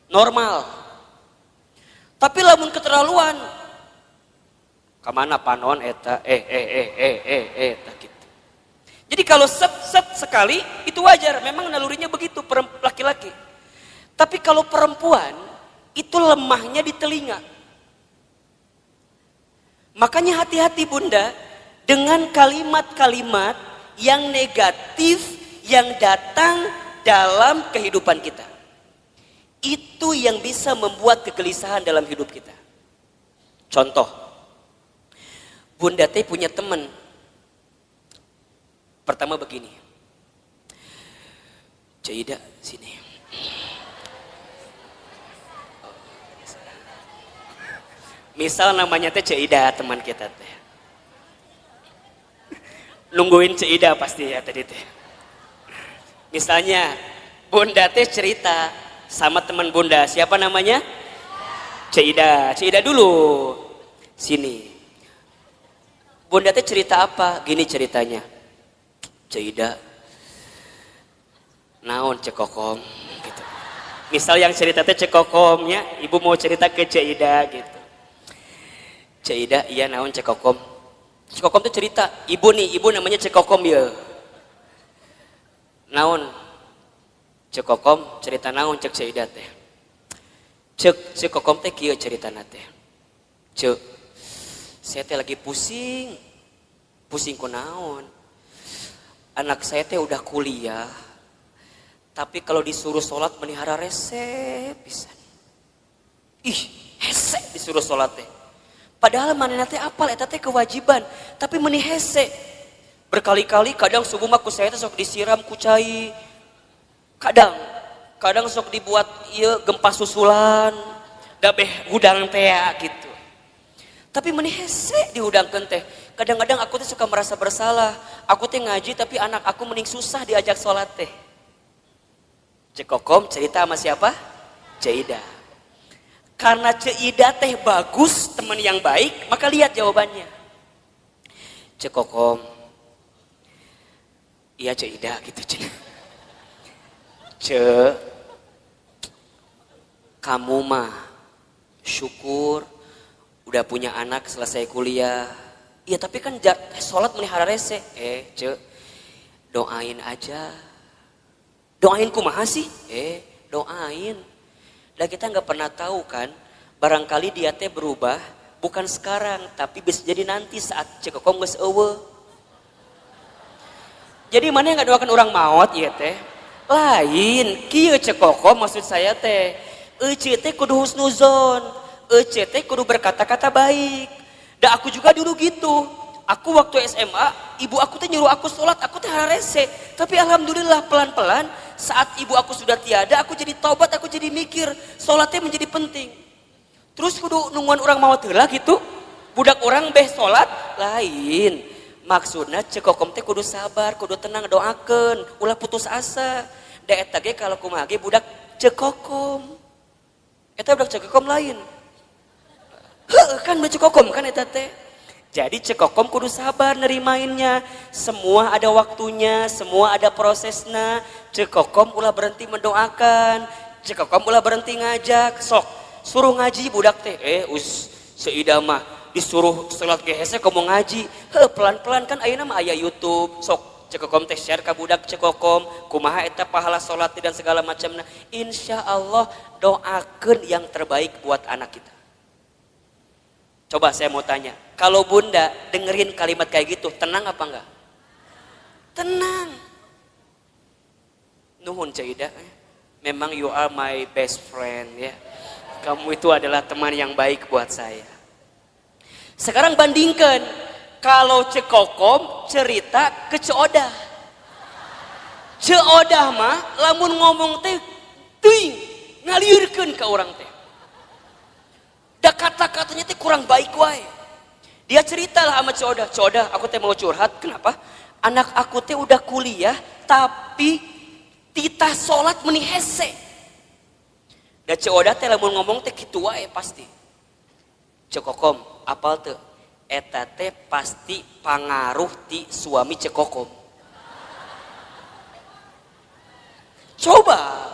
normal. Tapi lamun keterlaluan, kemana panon eta eta gitu. Jadi kalau set sekali itu wajar, memang nalurinya begitu laki-laki. Tapi kalau perempuan itu lemahnya di telinga. Makanya hati-hati Bunda dengan kalimat-kalimat yang negatif yang datang dalam kehidupan kita. Itu yang bisa membuat kegelisahan dalam hidup kita. Contoh, Bunda teh punya teman. Pertama begini, Cida sini. Misal namanya teh Cida, teman kita teh. Nungguin Cida pasti ya tadi teh. Misalnya Bunda teh cerita sama teman Bunda, siapa namanya? Cida. Cida dulu. Sini. Bunda teh cerita apa? Gini ceritanya. Cida, naon cekokom gitu. Misal yang cerita teh cekokomnya, ibu mau cerita ke Cida gitu. Cida, iya naon cekokom. Cekokom tuh cerita, ibu namanya cekokom ya. Naon cekokom cerita naon cek Cida teh. Cekokom teh kieu ceritana teh. Cek, saya teh lagi pusing ku naon. Anak saya teh udah kuliah, tapi kalau disuruh sholat melihara rese pisan. Ih, hese disuruh sholat teh. Padahal manehna teh apal eta teh kewajiban, tapi meuni hese. Berkali-kali kadang subuh mah ku saya teh sok disiram ku cai. Kadang sok dibuat ieu gempa susulan, da beh hudang teh gitu. Tapi meuni hese dihudangkeun teh. Kadang-kadang aku tuh suka merasa bersalah. Aku teh ngaji tapi anak aku mending susah diajak sholat teh. Cekokom cerita sama siapa? Cida. Karena Cida teh bagus, teman yang baik, maka lihat jawabannya. Cekokom. Iya Cida gitu. Kamu mah syukur udah punya anak selesai kuliah. Ya tapi kan sholat melihara rese. Ce, doain aja. Doain kumaha sih? Doain. Dan kita nggak pernah tahu kan, barangkali dia teh berubah, bukan sekarang, tapi bisa jadi nanti saat cekokom geus eueuh. Jadi mana yang nggak doakan orang maut ya teh? Lain, kieu cekokom maksud saya teh. Ece teh kudu husnuzon, ece teh kudu berkata-kata baik. Dan aku juga dulu gitu. Aku waktu SMA, ibu aku teh nyuruh aku sholat, aku teh rese. Tapi alhamdulillah pelan-pelan saat ibu aku sudah tiada, aku jadi taubat, aku jadi mikir sholatnya menjadi penting. Terus kudu nungguan orang mau heula gitu. Budak orang beh sholat lain. Maksudnya cekokom teh kudu sabar, kudu tenang, doakeun, ulah putus asa. Da eta ge kalau kumaha ge budak cekokom. Eta budak cekokom lain. Kan cekokom kan eta teh. Jadi cekokom kudu sabar nerimainnya. Semua ada waktunya, semua ada prosesnya. Cekokom ulah berhenti mendoakan, cekokom ulah berhenti ngajak. Sok suruh ngaji budak teh. Seidah mah disuruh salat ge hese komo ngaji. Pelan-pelan kan ayeuna mah aya YouTube. Sok cekokom teh share ka budak cekokom kumaha eta pahala salat dan segala macamna. Insyaallah doakeun yang terbaik buat anak kita. Coba saya mau tanya, kalau bunda dengerin kalimat kayak gitu, tenang apa enggak? Tenang. Nuhun Caidah, memang you are my best friend ya. Kamu itu adalah teman yang baik buat saya. Sekarang bandingkan, kalau cekokom cerita ke Ceodah. Ceodah mah lamun ngomong teh teuing ngaliurkeun ka urang teh. Da kata-katanya teh kurang baik wae. Dia ceritalah sama Ceodah, Ceodah aku teh mau curhat, kenapa? Anak aku teh udah kuliah tapi titah sholat meni hese. Da Ceodah teh lamun ngomong teh kitu wae pasti. Cekokom, apal teu? Eta teh pasti pangaruh ti suami cekokom. Coba.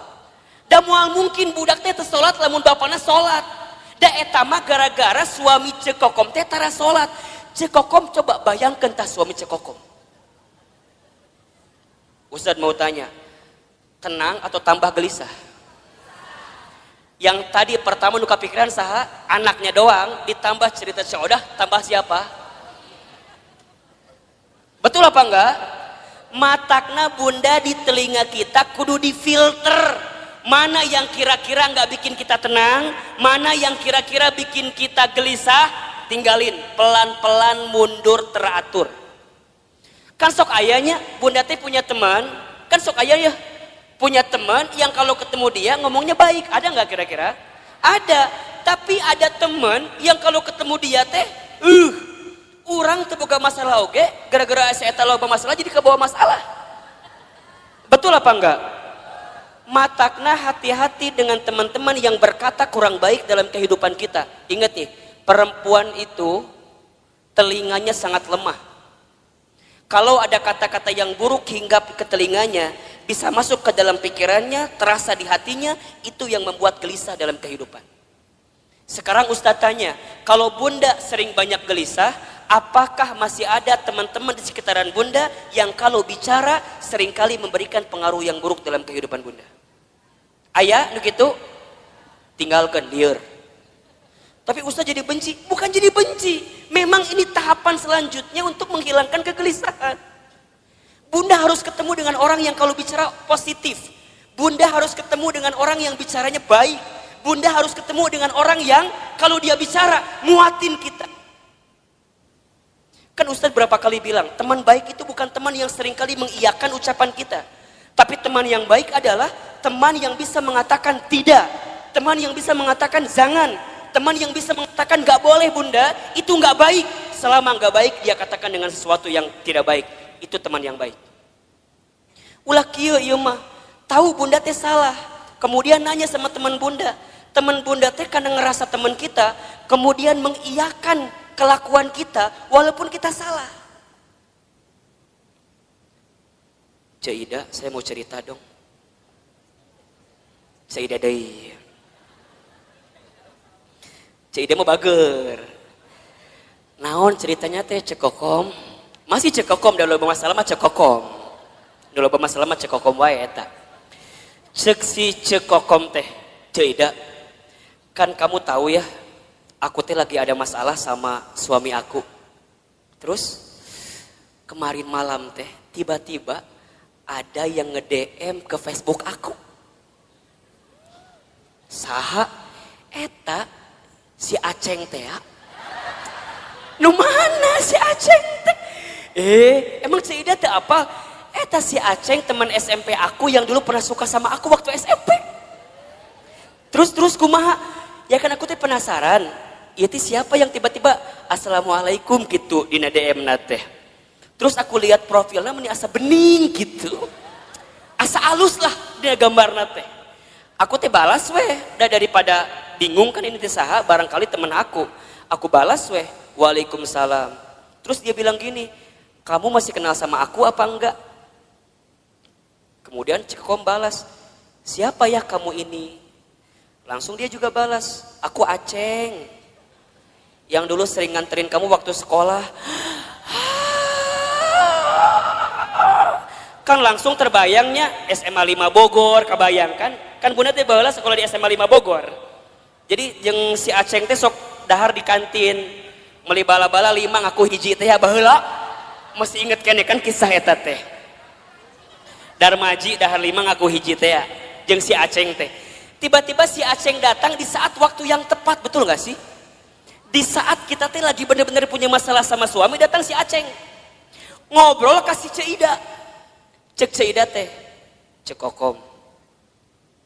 Da moal mungkin budak teh teu sholat lamun bapana sholat. Da eta mah gara-gara suami cekokom teh tara salat. Cekokom coba bayangkeun tah suami cekokom. Ustaz mau tanya, tenang atau tambah gelisah? Yang tadi pertama nu kapikiran saha? Anaknya doang, ditambah cerita Ceodah, tambah siapa? Betul apa enggak? Matakna bunda di telinga kita kudu difilter. Mana yang kira-kira nggak bikin kita tenang, mana yang kira-kira bikin kita gelisah, tinggalin, pelan-pelan mundur teratur. Kan sok ayahnya, bunda teh punya teman, kan sok ayah ya, punya teman yang kalau ketemu dia ngomongnya baik, ada nggak kira-kira? Ada, tapi ada teman yang kalau ketemu dia teh, orang terbuka masalah oke, gara-gara saya tahu masalah jadi kebawa masalah. Betul apa enggak? Matakna hati-hati dengan teman-teman yang berkata kurang baik dalam kehidupan kita. Ingat nih, perempuan itu telinganya sangat lemah. Kalau ada kata-kata yang buruk hingga ke telinganya, bisa masuk ke dalam pikirannya, terasa di hatinya, itu yang membuat gelisah dalam kehidupan. Sekarang Ustadz tanya, kalau bunda sering banyak gelisah, apakah masih ada teman-teman di sekitaran bunda yang kalau bicara seringkali memberikan pengaruh yang buruk dalam kehidupan bunda? Ayah, nu gitu, tinggalkan lieur. Tapi Ustaz jadi benci, bukan jadi benci. Memang ini tahapan selanjutnya untuk menghilangkan kegelisahan. Bunda harus ketemu dengan orang yang kalau bicara positif. Bunda harus ketemu dengan orang yang bicaranya baik. Bunda harus ketemu dengan orang yang kalau dia bicara muatin kita. Kan Ustaz berapa kali bilang, teman baik itu bukan teman yang seringkali mengiyakan ucapan kita. Tapi teman yang baik adalah teman yang bisa mengatakan tidak, teman yang bisa mengatakan jangan, teman yang bisa mengatakan gak boleh bunda, itu gak baik. Selama gak baik dia katakan dengan sesuatu yang tidak baik, itu teman yang baik. Ulah kieu ieu mah, tahu bunda teh salah, kemudian nanya sama teman bunda teh karena ngerasa teman kita, kemudian mengiyakan kelakuan kita walaupun kita salah. Caidah, saya mau cerita dong. Caidah deui. Caidah mau bager. Naon ceritanya teh cekokom? Masih cekokom, dah loba masalah mah cekokom. Dah loba masalah mah cekokom wae eta. Cek si cekokom teh, Ceuida. Kan kamu tahu ya, aku teh lagi ada masalah sama suami aku. Terus kemarin malam teh tiba-tiba ada yang nge-DM ke Facebook aku. Saha eta si Aceng teh ya. Nu mana si Aceng teh? Emang Ceuida teh apa? Eta si Aceng teman SMP aku yang dulu pernah suka sama aku waktu SMP. Terus kumaha? Ya kan aku teh penasaran. Ieu siapa yang tiba-tiba assalamualaikum gitu di DM teh. Terus aku lihat profilnya meni asa bening gitu. Asa alus lah dia gambarna teh. Aku teh balas weh, daripada bingung kan ini teh saha, barangkali teman aku. Aku balas weh, waalaikumsalam. Terus dia bilang gini, kamu masih kenal sama aku apa enggak? Kemudian Cekom balas, siapa ya kamu ini? Langsung dia juga balas, aku Aceng. Yang dulu sering nganterin kamu waktu sekolah. Kan langsung terbayangnya SMA 5 Bogor, kebayangkan? Kan bunda teh baheula sekolah di SMA 5 Bogor. Jadi jeung si Aceng teh sok dahar di kantin. Meuli bala-bala 5 ngaku hiji teh ya baheula. Masih inget kene kan kisah eta teh. Darmaji dahar 5 ngaku hiji teh ya. Jeung si Aceng teh. Tiba-tiba si Aceng datang di saat waktu yang tepat, betul gak sih? Di saat kita teh lagi bener-bener punya masalah sama suami, datang si Aceng. Ngobrol kasih Ceuida. Cek Ceuida teh, cek Kokom.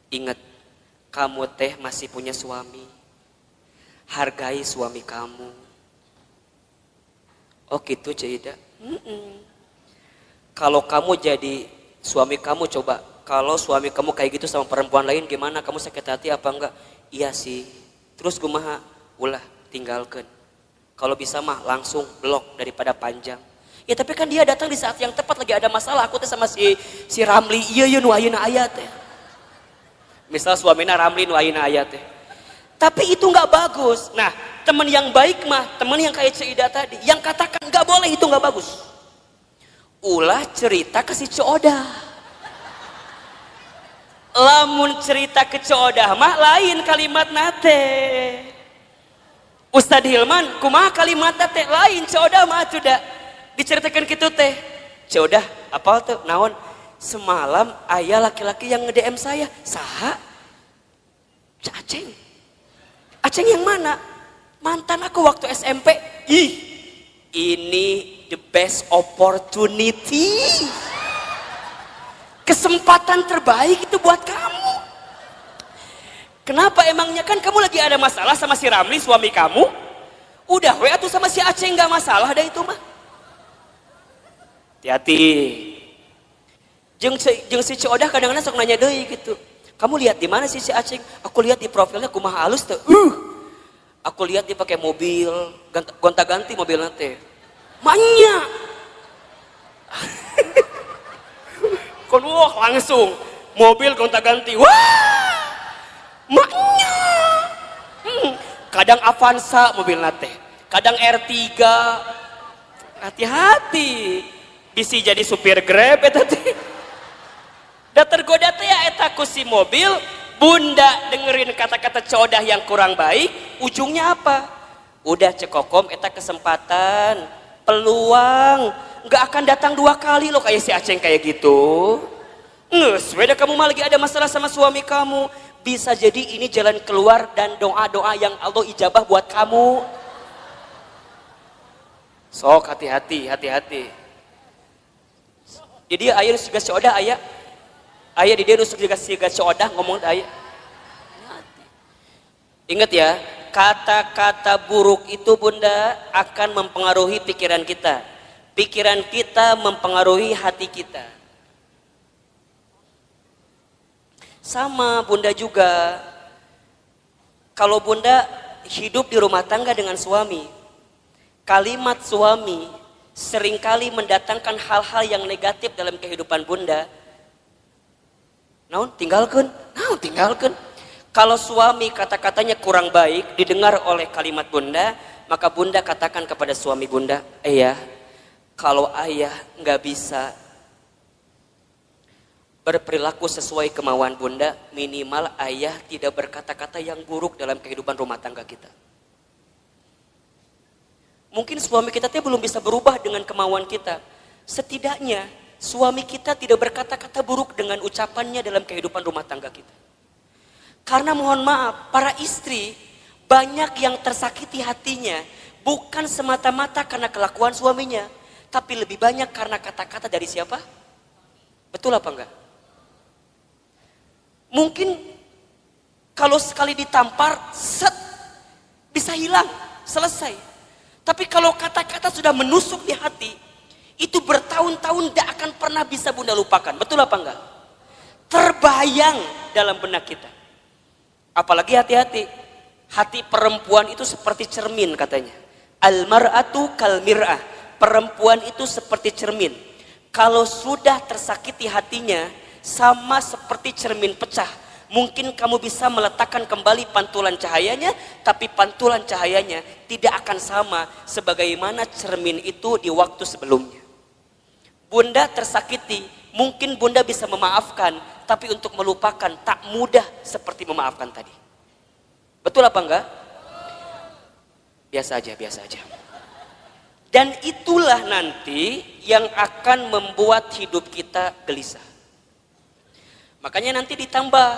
Ingat, kamu teh masih punya suami. Hargai suami kamu. Oh gitu Ceuida. Kalau kamu jadi suami kamu, coba kalau suami kamu kayak gitu sama perempuan lain gimana? Kamu sakit hati apa enggak? Iya sih. Terus kumaha? Ulah tinggalkan. Kalau bisa mah langsung blok daripada panjang. Ya tapi kan dia datang di saat yang tepat, lagi ada masalah. Aku teh sama si Ramli, iya nu ayeuna aya teh. Misal suamina Ramli nu ayeuna aya teh. Tapi itu nggak bagus. Nah, teman yang baik mah, teman yang kayak Ceuida tadi, yang katakan nggak boleh itu nggak bagus. Ulah cerita ke si Coodah. Lamun cerita ke Coodah mah lain kalimat nate. Ustadz Hilman, kumaha kalimat nate lain Coodah mah sudah diceritakan gitu teh. Coodah, apal tuh naon? Semalam ayah laki-laki yang nge-DM saya. Saha? Aceng. Aceng yang mana? Mantan aku waktu SMP. Ih, ini the best opportunity. Kesempatan terbaik itu buat kamu. Kenapa emangnya? Kan kamu lagi ada masalah sama si Ramli suami kamu. Udah we atuh sama si Aceng gak masalah dah itu mah. Hati-hati. Jeung si Coodah kadang-kadang sok nanya deui gitu. Kamu lihat di mana sih si Aceng? Aku lihat di profilnya kumaha halus teh. Aku lihat dia pakai mobil, gonta-ganti mobil teh. Manya. Kon wah langsung mobil gonta-ganti. Wah! Manya. Kadang Avanza mobil teh. Kadang R3. Hati-hati. Bisa jadi supir Grab eta teh. Da tergoda teh ya eta ku si mobil, bunda dengerin kata-kata Coodah yang kurang baik, ujungnya apa? Udah cekokom eta kesempatan, peluang, nggak akan datang 2 kali loh kayak si Aceng kayak gitu. Nges, beda kamu mah lagi ada masalah sama suami kamu, bisa jadi ini jalan keluar dan doa-doa yang Allah ijabah buat kamu. Sok hati-hati, hati-hati. Jadi ayah juga Coodah ayah di dia nusuk juga si Coodah ngomong ayah. Ingat ya, kata-kata buruk itu bunda akan mempengaruhi pikiran kita. Pikiran kita mempengaruhi hati kita. Sama bunda juga, kalau bunda hidup di rumah tangga dengan suami, kalimat suami seringkali mendatangkan hal-hal yang negatif dalam kehidupan bunda. Naon tinggalkan. Kalau suami kata-katanya kurang baik didengar oleh kalimat bunda, maka bunda katakan kepada suami bunda, ayah, kalau ayah nggak bisa berperilaku sesuai kemauan bunda, minimal ayah tidak berkata-kata yang buruk dalam kehidupan rumah tangga kita. Mungkin suami kita belum bisa berubah dengan kemauan kita. Setidaknya suami kita tidak berkata-kata buruk dengan ucapannya dalam kehidupan rumah tangga kita. Karena mohon maaf, para istri banyak yang tersakiti hatinya bukan semata-mata karena kelakuan suaminya, tapi lebih banyak karena kata-kata dari siapa? Betul apa enggak? Mungkin kalau sekali ditampar, set, bisa hilang, selesai. Tapi kalau kata-kata sudah menusuk di hati, itu bertahun-tahun tidak akan pernah bisa bunda lupakan. Betul apa enggak? Terbayang dalam benak kita. Apalagi hati-hati. Hati perempuan itu seperti cermin katanya. Al-mar'atu kal mir'ah. Perempuan itu seperti cermin. Kalau sudah tersakiti hatinya, sama seperti cermin pecah. Mungkin kamu bisa meletakkan kembali pantulan cahayanya, tapi pantulan cahayanya tidak akan sama sebagaimana cermin itu di waktu sebelumnya. Bunda tersakiti, mungkin bunda bisa memaafkan, tapi untuk melupakan tak mudah seperti memaafkan tadi. Betul apa enggak? Biasa aja, biasa aja. Dan itulah nanti yang akan membuat hidup kita gelisah. Makanya nanti ditambah,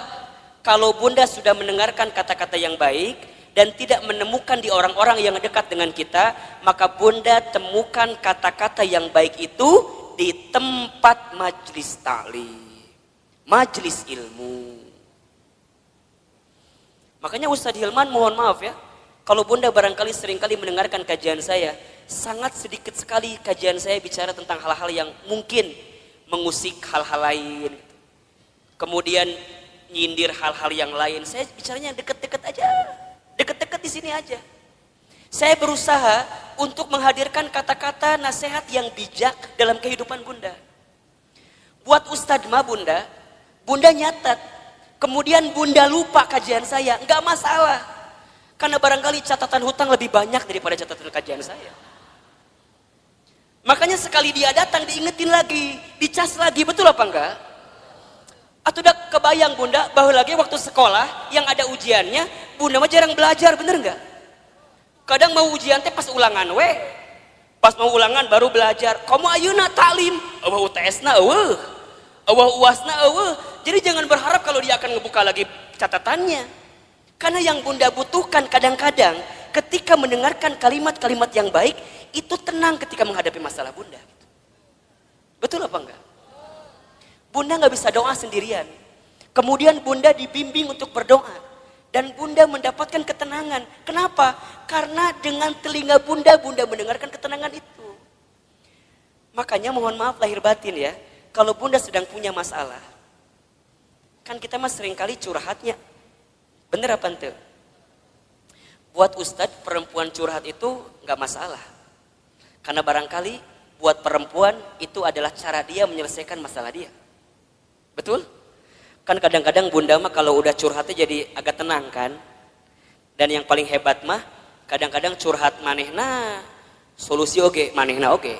kalau bunda sudah mendengarkan kata-kata yang baik dan tidak menemukan di orang-orang yang dekat dengan kita, maka bunda temukan kata-kata yang baik itu di tempat majlis ta'lim, majlis ilmu. Makanya Ustadz Hilman mohon maaf ya, kalau bunda barangkali seringkali mendengarkan kajian saya, sangat sedikit sekali kajian saya bicara tentang hal-hal yang mungkin mengusik hal-hal lain, kemudian nyindir hal-hal yang lain. Saya bicaranya deket-deket aja, deket-deket di sini aja. Saya berusaha untuk menghadirkan kata-kata nasihat yang bijak dalam kehidupan bunda. Buat Ustadz mah bunda nyatat, kemudian bunda lupa kajian saya, nggak masalah. Karena barangkali catatan hutang lebih banyak daripada catatan kajian saya. Makanya sekali dia datang diingetin lagi, dicas lagi, betul apa enggak? Atau udah kebayang bunda bahwa lagi waktu sekolah yang ada ujiannya, bunda mah jarang belajar, bener nggak? Kadang mau ujian teh pas ulangan pas mau ulangan baru belajar. Kamu ayeuna taklim, eueuh UTS-na eueuh, eueuh UAS-na eueuh. Jadi jangan berharap kalau dia akan ngebuka lagi catatannya. Karena yang bunda butuhkan kadang-kadang ketika mendengarkan kalimat-kalimat yang baik, itu tenang ketika menghadapi masalah bunda. Betul apa enggak? Bunda nggak bisa doa sendirian. Kemudian bunda dibimbing untuk berdoa. Dan bunda mendapatkan ketenangan. Kenapa? Karena dengan telinga bunda mendengarkan ketenangan itu. Makanya mohon maaf lahir batin ya. Kalau bunda sedang punya masalah. Kan kita mah seringkali curhatnya. Bener apa ente? Buat ustadz perempuan curhat itu nggak masalah. Karena barangkali buat perempuan itu adalah cara dia menyelesaikan masalah dia. Betul? Kan kadang-kadang bunda mah kalau udah curhatnya jadi agak tenang kan. Dan yang paling hebat mah kadang-kadang curhat manehna solusi oge, manehna oge.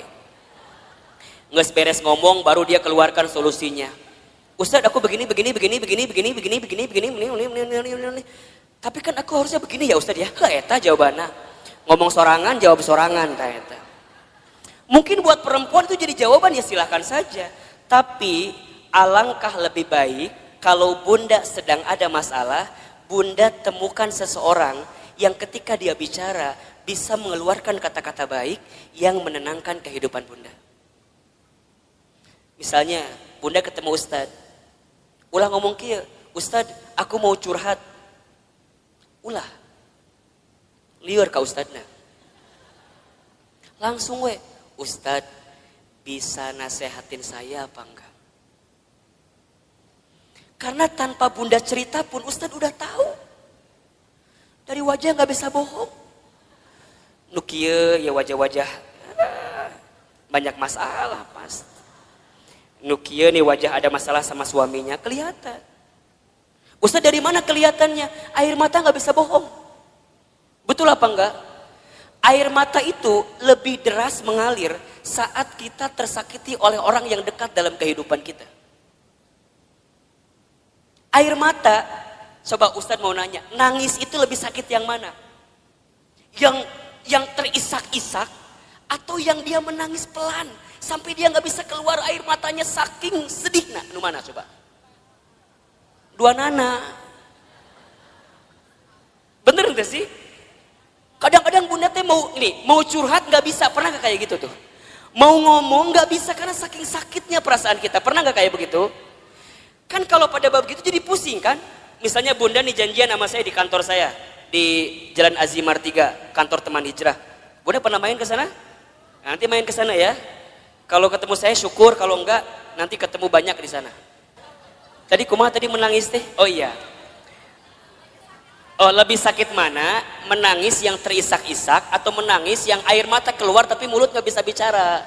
Nges beres ngomong baru dia keluarkan solusinya. Ustadz aku begini. Tapi kan aku harusnya begini ya Ustadz ya. Eta jawabannya. Ngomong sorangan jawab sorangan ta eta. Mungkin buat perempuan itu jadi jawaban ya silahkan saja. Tapi alangkah lebih baik kalau bunda sedang ada masalah, bunda temukan seseorang yang ketika dia bicara bisa mengeluarkan kata-kata baik yang menenangkan kehidupan bunda. Misalnya bunda ketemu Ustadz, ulah ngomong kieu, Ustadz aku mau curhat. Ulah liur ka Ustadna. Langsung Ustadz bisa nasehatin saya apa enggak? Karena tanpa bunda cerita pun Ustadz udah tahu. Dari wajah nggak bisa bohong. Nukie ya wajah-wajah banyak masalah pasti. Nukie nih wajah ada masalah sama suaminya kelihatan. Ustadz dari mana kelihatannya? Air mata nggak bisa bohong. Betul apa enggak? Air mata itu lebih deras mengalir saat kita tersakiti oleh orang yang dekat dalam kehidupan kita. Air mata, coba Ustadz mau nanya, nangis itu lebih sakit yang mana? Yang terisak-isak atau yang dia menangis pelan sampai dia nggak bisa keluar air matanya saking sedih? Nah, nu mana coba? Dua nana. Bener nggak sih? Kadang-kadang bunda teh mau curhat nggak bisa, pernah nggak kayak gitu tuh? Mau ngomong nggak bisa karena saking sakitnya perasaan kita, pernah nggak kayak begitu? Kan kalau pada bab gitu jadi pusing kan? Misalnya bunda nih janjian sama saya di kantor saya di Jalan Azimar 3, kantor teman hijrah. Bunda pernah main ke sana? Nanti main ke sana ya. Kalau ketemu saya syukur, kalau enggak nanti ketemu banyak di sana. Tadi kumaha tadi menangis teh? Oh iya. Oh, lebih sakit mana? Menangis yang terisak-isak atau menangis yang air mata keluar tapi mulut nggak bisa bicara?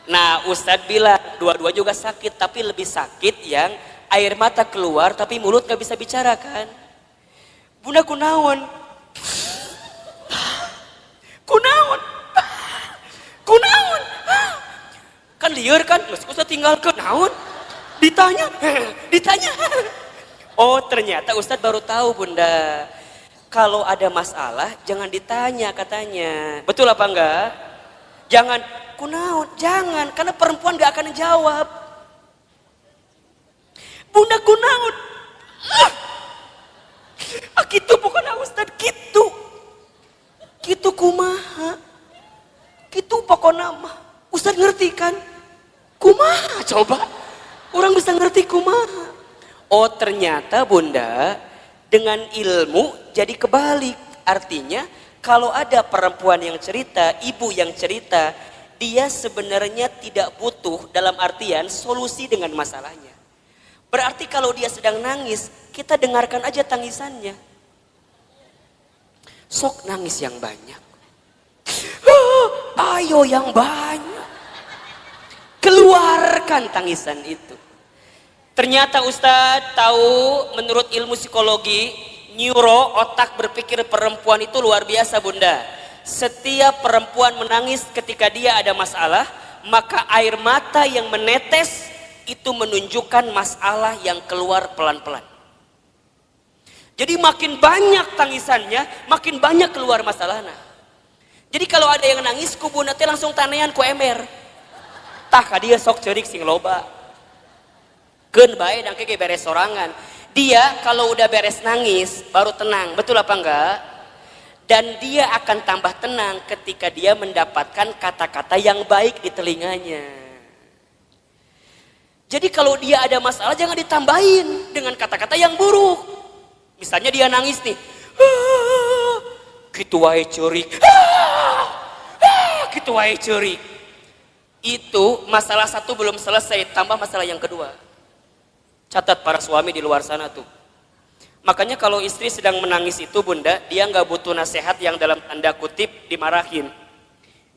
Nah, Ustadz bilang dua-dua juga sakit, tapi lebih sakit yang air mata keluar tapi mulut nggak bisa bicara kan? Bunda kunaon? Kunaon? Kunaon? Kan liar kan? Ustadz tinggalkan naon? Ditanya. Oh, ternyata Ustadz baru tahu bunda. Kalau ada masalah jangan ditanya katanya. Betul apa enggak? Jangan kunaon, jangan, karena perempuan gak akan jawab. Bunda kunaon? Gitu bukan Ustadz, gitu. Gitu kumaha? Gitu pokoknya mah. Ustadz ngerti kan? Kumaha coba? Orang bisa ngerti kumaha. Oh ternyata bunda dengan ilmu jadi kebalik. Artinya kalau ada perempuan yang cerita, ibu yang cerita, dia sebenarnya tidak butuh dalam artian solusi dengan masalahnya. Berarti kalau dia sedang nangis, kita dengarkan aja tangisannya. Sok nangis yang banyak. Ayo yang banyak. Keluarkan tangisan itu. Ternyata Ustadz tahu menurut ilmu psikologi, neuro, otak berpikir perempuan itu luar biasa bunda. Setiap perempuan menangis ketika dia ada masalah, maka air mata yang menetes itu menunjukkan masalah yang keluar pelan-pelan. Jadi makin banyak tangisannya, makin banyak keluar masalahnya. Jadi kalau ada yang nangis, ku bunda teh langsung tanean ku emer. Tah ka dia sok ceurik sing loba. Keun bae dangke ge beres sorangan. Dia kalau udah beres nangis baru tenang, betul apa enggak? Dan dia akan tambah tenang ketika dia mendapatkan kata-kata yang baik di telinganya. Jadi kalau dia ada masalah jangan ditambahin dengan kata-kata yang buruk. Misalnya dia nangis nih. Gitu wae ceurik. Gitu wae ceurik. Itu masalah satu belum selesai, tambah masalah yang kedua. Catat para suami di luar sana tuh. Makanya kalau istri sedang menangis itu bunda, dia nggak butuh nasihat yang dalam tanda kutip dimarahin.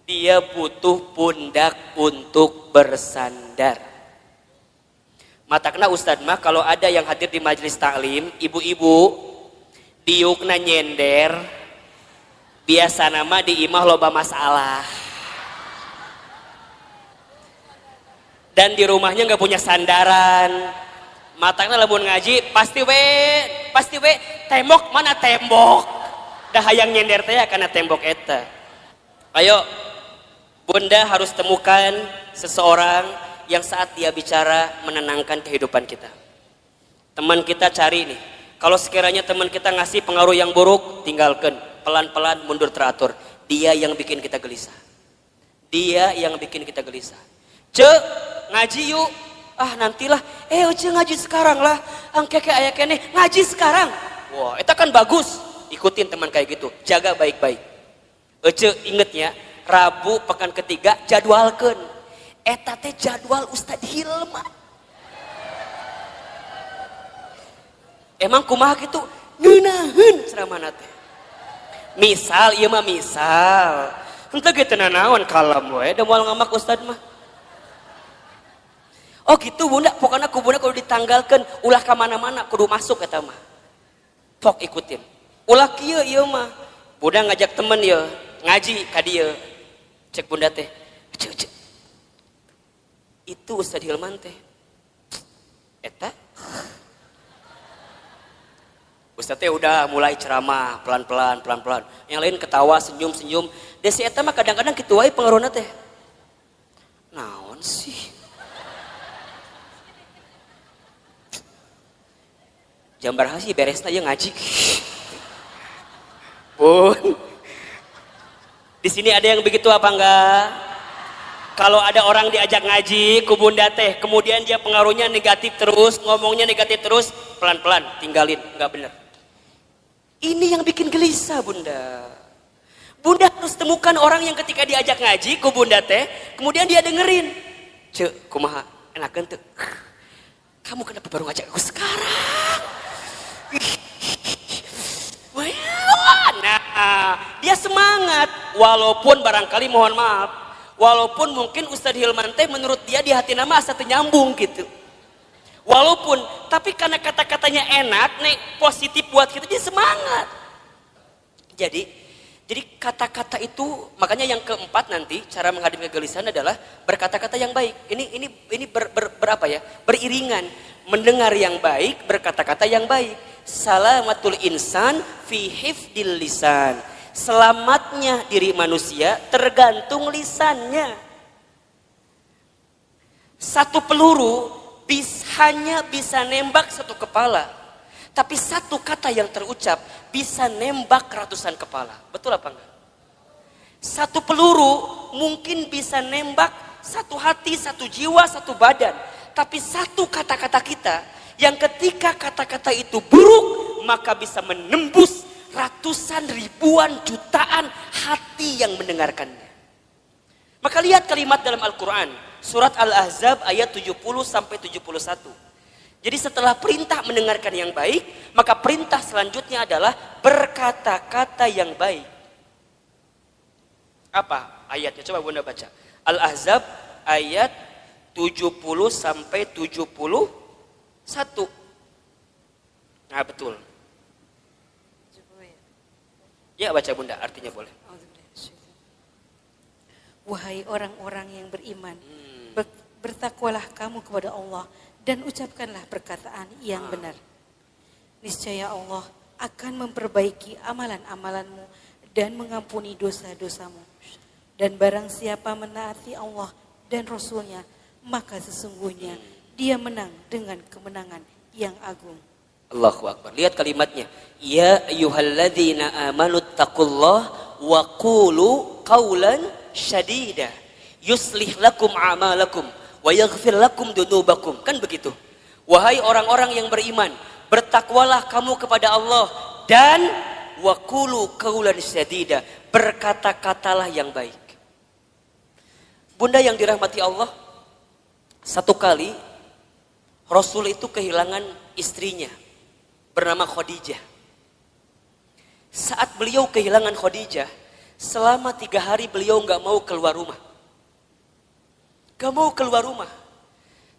Dia butuh pundak untuk bersandar. Matakna Ustadz mah kalau ada yang hadir di majelis taklim, ibu-ibu, diukna nyender, biasa nama di imah loba masalah. Dan di rumahnya nggak punya sandaran. Matangna lamun ngaji pasti we tembok mana tembok dah hayang nyender teh karena tembok eta. Ayo bunda harus temukan seseorang yang saat dia bicara menenangkan kehidupan kita. Teman kita cari nih, kalau sekiranya teman kita ngasih pengaruh yang buruk, tinggalkan, pelan-pelan mundur teratur. Dia yang bikin kita gelisah. Dia yang bikin kita gelisah. Cek ngaji yuk. Ah nantilah, uci ngaji sekarang lah, angkeke aya kene ngaji sekarang. Wah, itu kan bagus. Ikutin teman kayak gitu, jaga baik-baik. Ece inget ya, Rabu pekan ketiga jadwalkeun. Eta teh jadwal Ustadz Hilma. Emang kumaha gitu? Ngeunaheun ceramahna teh. Misal, ieu mah misal. Henteu ge teu nanaon kalem we, da moal ngamak Ustadz mah. Oh gitu bunda, pokoknya ku bunda kalau ditanggalkan ulah ke mana-mana kudu masuk kata mah. Pok ikutin. Ulah kieu ieu mah. Bunda ngajak temen ya ngaji ka dieu. Cek bunda teh. Cek. Itu Ustaz Hilman teh. Eta Ustaz teh udah mulai ceramah pelan-pelan. Yang lain ketawa, senyum. Desi eta mah kadang-kadang kitu wae pengaruhna teh. Naon sih? Jambar hasi beresna ye ngaji. Bun. Di sini ada yang begitu apa enggak? Kalau ada orang diajak ngaji ku bunda teh, kemudian dia pengaruhnya negatif terus, ngomongnya negatif terus, pelan-pelan tinggalin, enggak benar. Ini yang bikin gelisah bunda. Bunda harus temukan orang yang ketika diajak ngaji ku bunda teh, kemudian dia dengerin. Cek, kumaha enakeun teu? Kamu kenapa baru ngajak aku sekarang? Nah, dia semangat walaupun barangkali mohon maaf, walaupun mungkin Ustadz Hilman teh menurut dia di hati nama asa teu nyambung gitu. Walaupun, tapi karena kata-katanya enak, nih positif buat kita, dia semangat. Jadi kata-kata itu, makanya yang keempat nanti cara menghadapi kegelisahan adalah berkata-kata yang baik. Ini berapa ya? Beriringan, mendengar yang baik, berkata-kata yang baik. Salamatul insan fi hifdil lisan. Selamatnya diri manusia tergantung lisannya. Satu peluru hanya bisa nembak satu kepala, tapi satu kata yang terucap bisa nembak ratusan kepala. Betul apa enggak? Satu peluru mungkin bisa nembak satu hati, satu jiwa, satu badan, tapi satu kata-kata kita yang ketika kata-kata itu buruk maka bisa menembus ratusan, ribuan, jutaan hati yang mendengarkannya. Maka lihat kalimat dalam Al-Quran surat Al-Ahzab ayat 70-71. Jadi setelah perintah mendengarkan yang baik, maka perintah selanjutnya adalah berkata-kata yang baik. Apa ayatnya? Coba Bunda baca. Al-Ahzab ayat 70-71. Nah betul. Ya baca Bunda, artinya boleh. Wahai orang-orang yang beriman, bertakwalah kamu kepada Allah dan ucapkanlah perkataan yang benar. Niscaya Allah akan memperbaiki amalan-amalanmu dan mengampuni dosa-dosamu. Dan barang siapa menaati Allah dan Rasulnya, maka sesungguhnya dia menang dengan kemenangan yang agung. Allahu Akbar. Lihat kalimatnya. Ya ayyuhalladzina amanu taqullaha wa qulu qawlan syadida yuslih lakum a'malakum wa yaghfir lakum dunubakum. Kan begitu. Wahai orang-orang yang beriman, bertakwalah kamu kepada Allah dan wa qulu qawlan syadida, berkata-katalah yang baik. Bunda yang dirahmati Allah, satu kali Rasul itu kehilangan istrinya bernama Khadijah. Saat beliau kehilangan Khadijah, selama 3 hari beliau gak mau keluar rumah. Gak mau keluar rumah.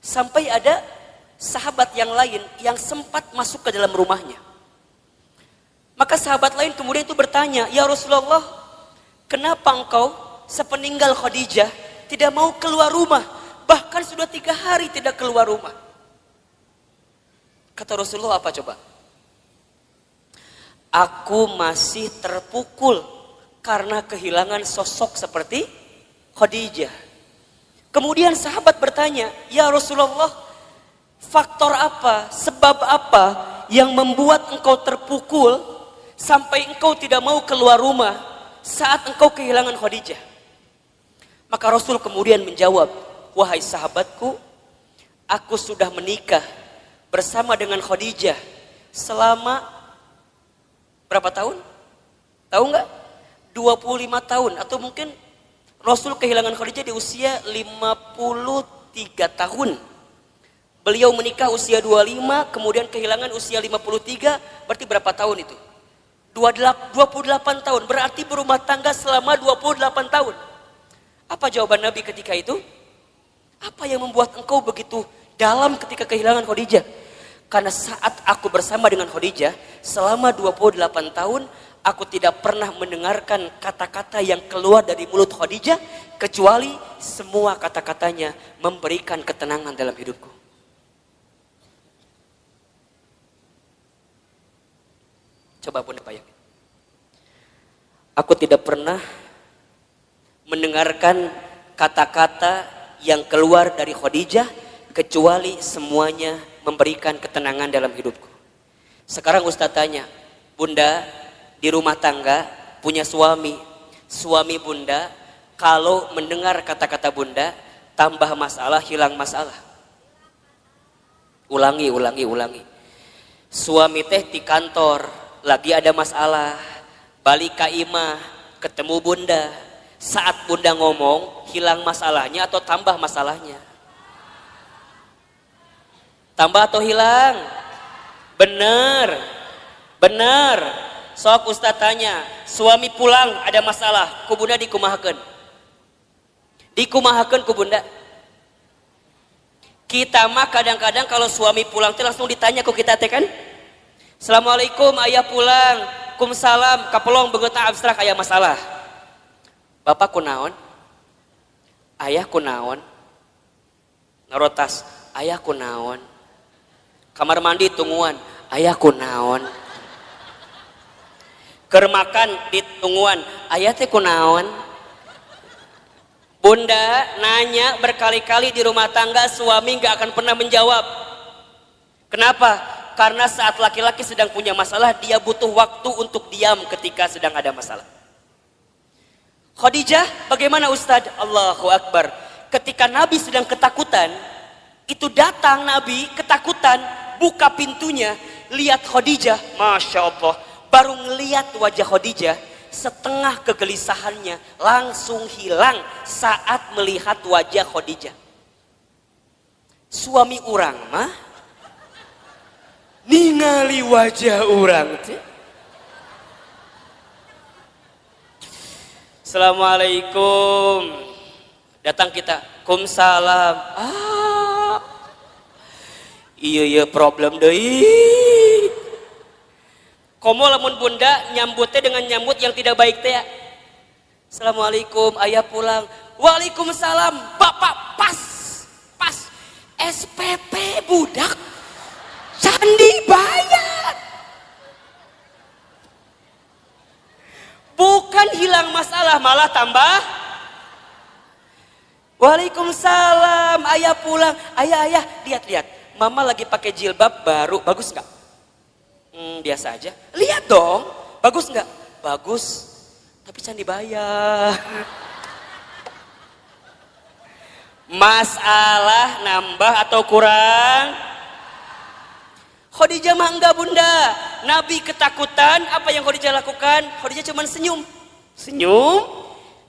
Sampai ada sahabat yang lain yang sempat masuk ke dalam rumahnya. Maka sahabat lain kemudian itu bertanya, ya Rasulullah, kenapa engkau sepeninggal Khadijah tidak mau keluar rumah? Bahkan sudah 3 hari tidak keluar rumah. Kata Rasulullah apa coba? Aku masih terpukul karena kehilangan sosok seperti Khadijah. Kemudian sahabat bertanya, ya Rasulullah, faktor apa, sebab apa yang membuat engkau terpukul sampai engkau tidak mau keluar rumah saat engkau kehilangan Khadijah? Maka Rasul kemudian menjawab, wahai sahabatku, aku sudah menikah bersama dengan Khadijah selama berapa tahun? Tahu nggak? 25 tahun atau mungkin Rasul kehilangan Khadijah di usia 53 tahun. Beliau menikah usia 25, kemudian kehilangan usia 53, berarti berapa tahun itu? 28 tahun, berarti berumah tangga selama 28 tahun. Apa jawaban Nabi ketika itu? Apa yang membuat engkau begitu dalam ketika kehilangan Khadijah? Karena saat aku bersama dengan Khadijah selama 28 tahun, aku tidak pernah mendengarkan kata-kata yang keluar dari mulut Khadijah kecuali semua kata-katanya memberikan ketenangan dalam hidupku. Coba Bunda bayangin. Aku tidak pernah mendengarkan kata-kata yang keluar dari Khadijah kecuali semuanya memberikan ketenangan dalam hidupku. Sekarang Ustaz tanya, Bunda di rumah tangga punya suami Bunda kalau mendengar kata-kata Bunda tambah masalah, hilang masalah. Ulangi. Suami teh di kantor lagi ada masalah, balik ke imah ketemu Bunda, saat Bunda ngomong hilang masalahnya atau tambah masalahnya? Tambah atau hilang? Bener. Sok Ustaz tanya, suami pulang ada masalah, ku Bunda dikumahakeun. Dikumahakeun ku Bunda. Kita mah kadang-kadang kalau suami pulang teh langsung ditanya ku kita teh kan? Assalamualaikum, ayah pulang. Kumsalam, kapelong begeutna abstrak aya masalah. Bapak kunaon? Ayah kunaon? Narotas, ayah kunaon? Kamar mandi tungguan, ayah kunaon? Keur makan di tungguan, ayah teh kunaon? Bunda nanya berkali-kali di rumah tangga, suami gak akan pernah menjawab. Kenapa? Karena saat laki-laki sedang punya masalah, dia butuh waktu untuk diam ketika sedang ada masalah. Khadijah bagaimana Ustadz? Allahu Akbar. Ketika Nabi sedang ketakutan, itu datang Nabi ketakutan, buka pintunya, lihat Khadijah, Masya Allah. Baru ngelihat wajah Khadijah, setengah kegelisahannya langsung hilang saat melihat wajah Khadijah. Suami orang mah ningali wajah orang teh. Assalamualaikum. Datang kita, kumsalam. Iya problem deui. Komo lamun Bunda nyambutnya dengan nyambut yang tidak baik teh ya. Assalamualaikum, ayah pulang. Waalaikumsalam. Bapak pas SPP budak candi bayar. Bukan hilang masalah, malah tambah. Waalaikumsalam, ayah pulang. Ayah, lihat. Mama lagi pakai jilbab baru, bagus nggak? Biasa aja. Lihat dong, bagus nggak? Bagus, tapi candi bayar. Masalah nambah atau kurang? Khadijah mah enggak Bunda. Nabi ketakutan, apa yang Khadijah lakukan? Khadijah cuma senyum.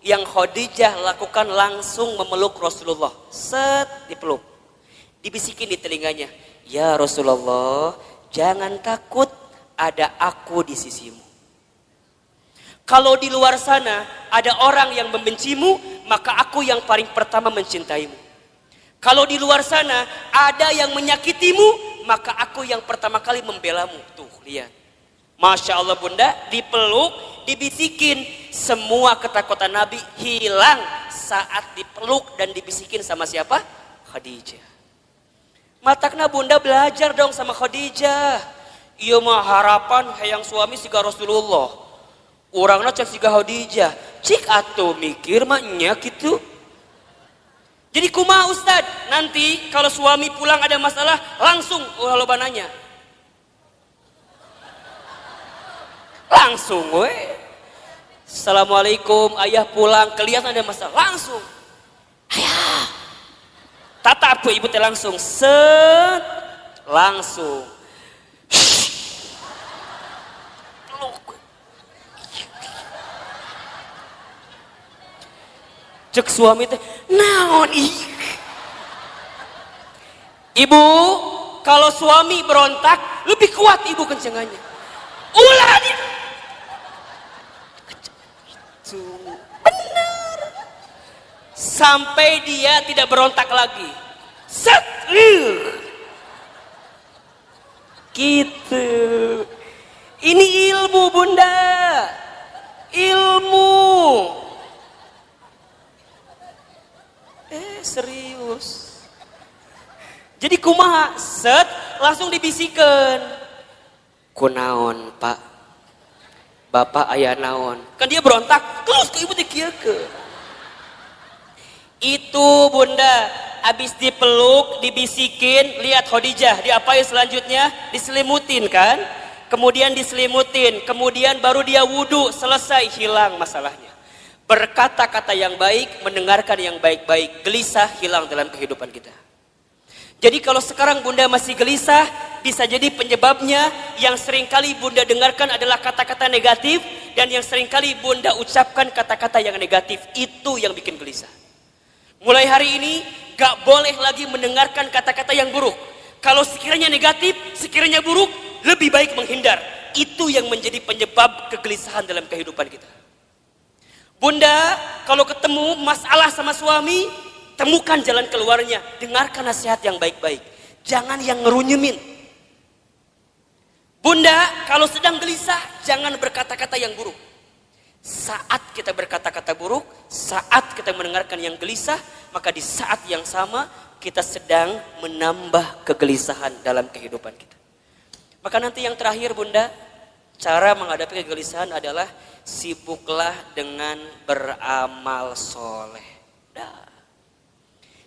Yang Khadijah lakukan langsung memeluk Rasulullah. Set, dipeluk. Dibisikin di telinganya, ya Rasulullah, jangan takut, ada aku di sisimu. Kalau di luar sana ada orang yang membencimu, maka aku yang paling pertama mencintaimu. Kalau di luar sana ada yang menyakitimu, maka aku yang pertama kali membelamu. Tuh, lihat. Masya Allah Bunda, dipeluk, dibisikin. Semua ketakutan Nabi hilang saat dipeluk dan dibisikin sama siapa? Khadijah. Matakna Bunda belajar dong sama Khadijah. Iya mah harapan hayang suami siga Rasulullah. Urangna cek siga Khadijah. Cik atuh mikir mah nya gitu. Jadi kumaha Ustad? Nanti kalau suami pulang ada masalah langsung loba nanya. Langsung we. Assalamualaikum, ayah pulang, kelihatan ada masalah, langsung. Ayah. Tatap tuh ibu teh langsung, set, langsung. Cek suami teh, naon ih. Ibu, kalau suami berontak, lebih kuat ibu kencengannya. Ulah dia. Benar. Sampai dia tidak berontak lagi. Set. Gitu. Ini ilmu Bunda. Jadi kumaha, set, langsung dibisikan. Kunaon pak, bapak ayah naon. Kan dia berontak, terus ke ibu dikieukeun. Itu bunda, habis dipeluk, dibisikin, lihat Khadijah, diapain selanjutnya? Diselimutin kan? Kemudian diselimutin, kemudian baru dia wudhu, selesai, hilang masalahnya. Berkata-kata yang baik, mendengarkan yang baik-baik, gelisah hilang dalam kehidupan kita. Jadi kalau sekarang bunda masih gelisah, bisa jadi penyebabnya yang seringkali bunda dengarkan adalah kata-kata negatif, dan yang seringkali bunda ucapkan kata-kata yang negatif, itu yang bikin gelisah. Mulai hari ini, gak boleh lagi mendengarkan kata-kata yang buruk. Kalau sekiranya negatif, sekiranya buruk, lebih baik menghindar. Itu yang menjadi penyebab kegelisahan dalam kehidupan kita. Bunda, kalau ketemu masalah sama suami, temukan jalan keluarnya. Dengarkan nasihat yang baik-baik. Jangan yang ngerunyemin. Bunda, kalau sedang gelisah, jangan berkata-kata yang buruk. Saat kita berkata-kata buruk, saat kita mendengarkan yang gelisah, maka di saat yang sama kita sedang menambah kegelisahan dalam kehidupan kita. Maka nanti yang terakhir bunda, cara menghadapi kegelisahan adalah sibuklah dengan beramal soleh.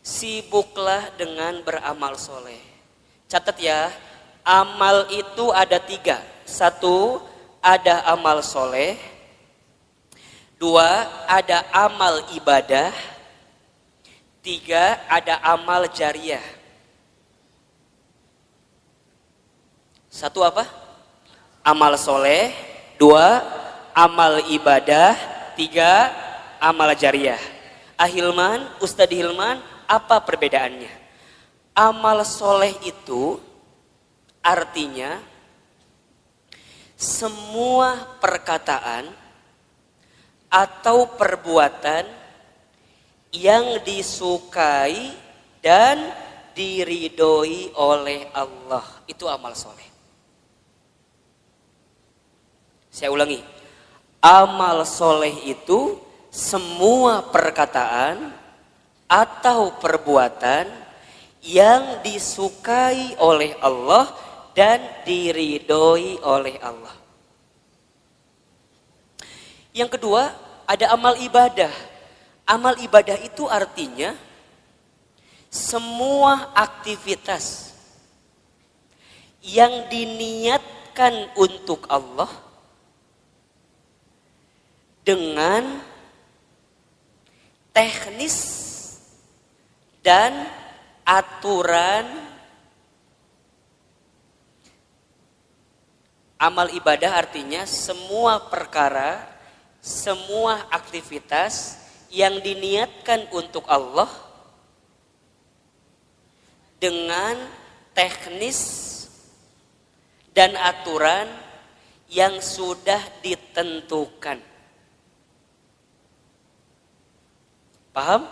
Sibuklah dengan beramal soleh. Catat ya, amal itu ada 3. 1, ada amal soleh. 2, ada amal ibadah. 3, ada amal jariah. 1 apa? Amal soleh. 2, amal ibadah. 3, amal jariah. Ahilman, Ustadz Hilman, apa perbedaannya? Amal soleh itu artinya semua perkataan atau perbuatan yang disukai dan diridhoi oleh Allah. Itu amal soleh. Saya ulangi. Amal soleh itu semua perkataan atau perbuatan yang disukai oleh Allah dan diridhoi oleh Allah. Yang kedua, ada amal ibadah. Amal ibadah itu artinya semua aktivitas yang diniatkan untuk Allah dengan teknis dan aturan. Amal ibadah artinya semua perkara, semua aktivitas yang diniatkan untuk Allah dengan teknis dan aturan yang sudah ditentukan. Paham?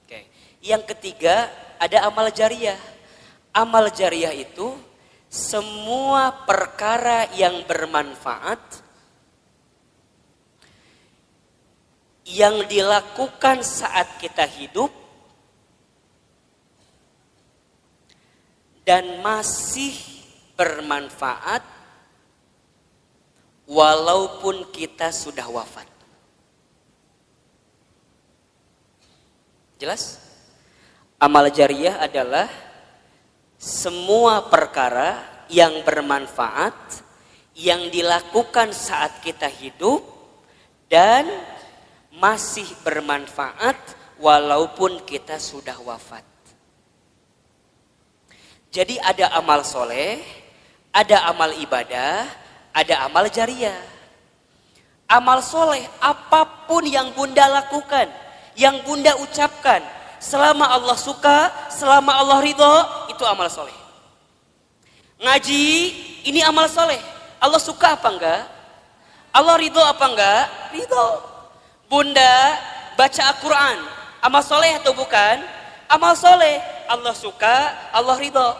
Oke. Yang ketiga, ada amal jariah. Amal jariah itu semua perkara yang bermanfaat yang dilakukan saat kita hidup dan masih bermanfaat walaupun kita sudah wafat. Jelas? Amal jariah adalah semua perkara yang bermanfaat yang dilakukan saat kita hidup dan masih bermanfaat walaupun kita sudah wafat. Jadi ada amal soleh, ada amal ibadah, ada amal jariah. Amal soleh apapun yang bunda lakukan, yang bunda ucapkan, selama Allah suka, selama Allah ridho, itu amal soleh. Ngaji, ini amal soleh. Allah suka apa enggak? Allah ridho apa enggak? Ridho. Bunda baca Al-Quran, amal soleh atau bukan? Amal soleh. Allah suka, Allah ridho.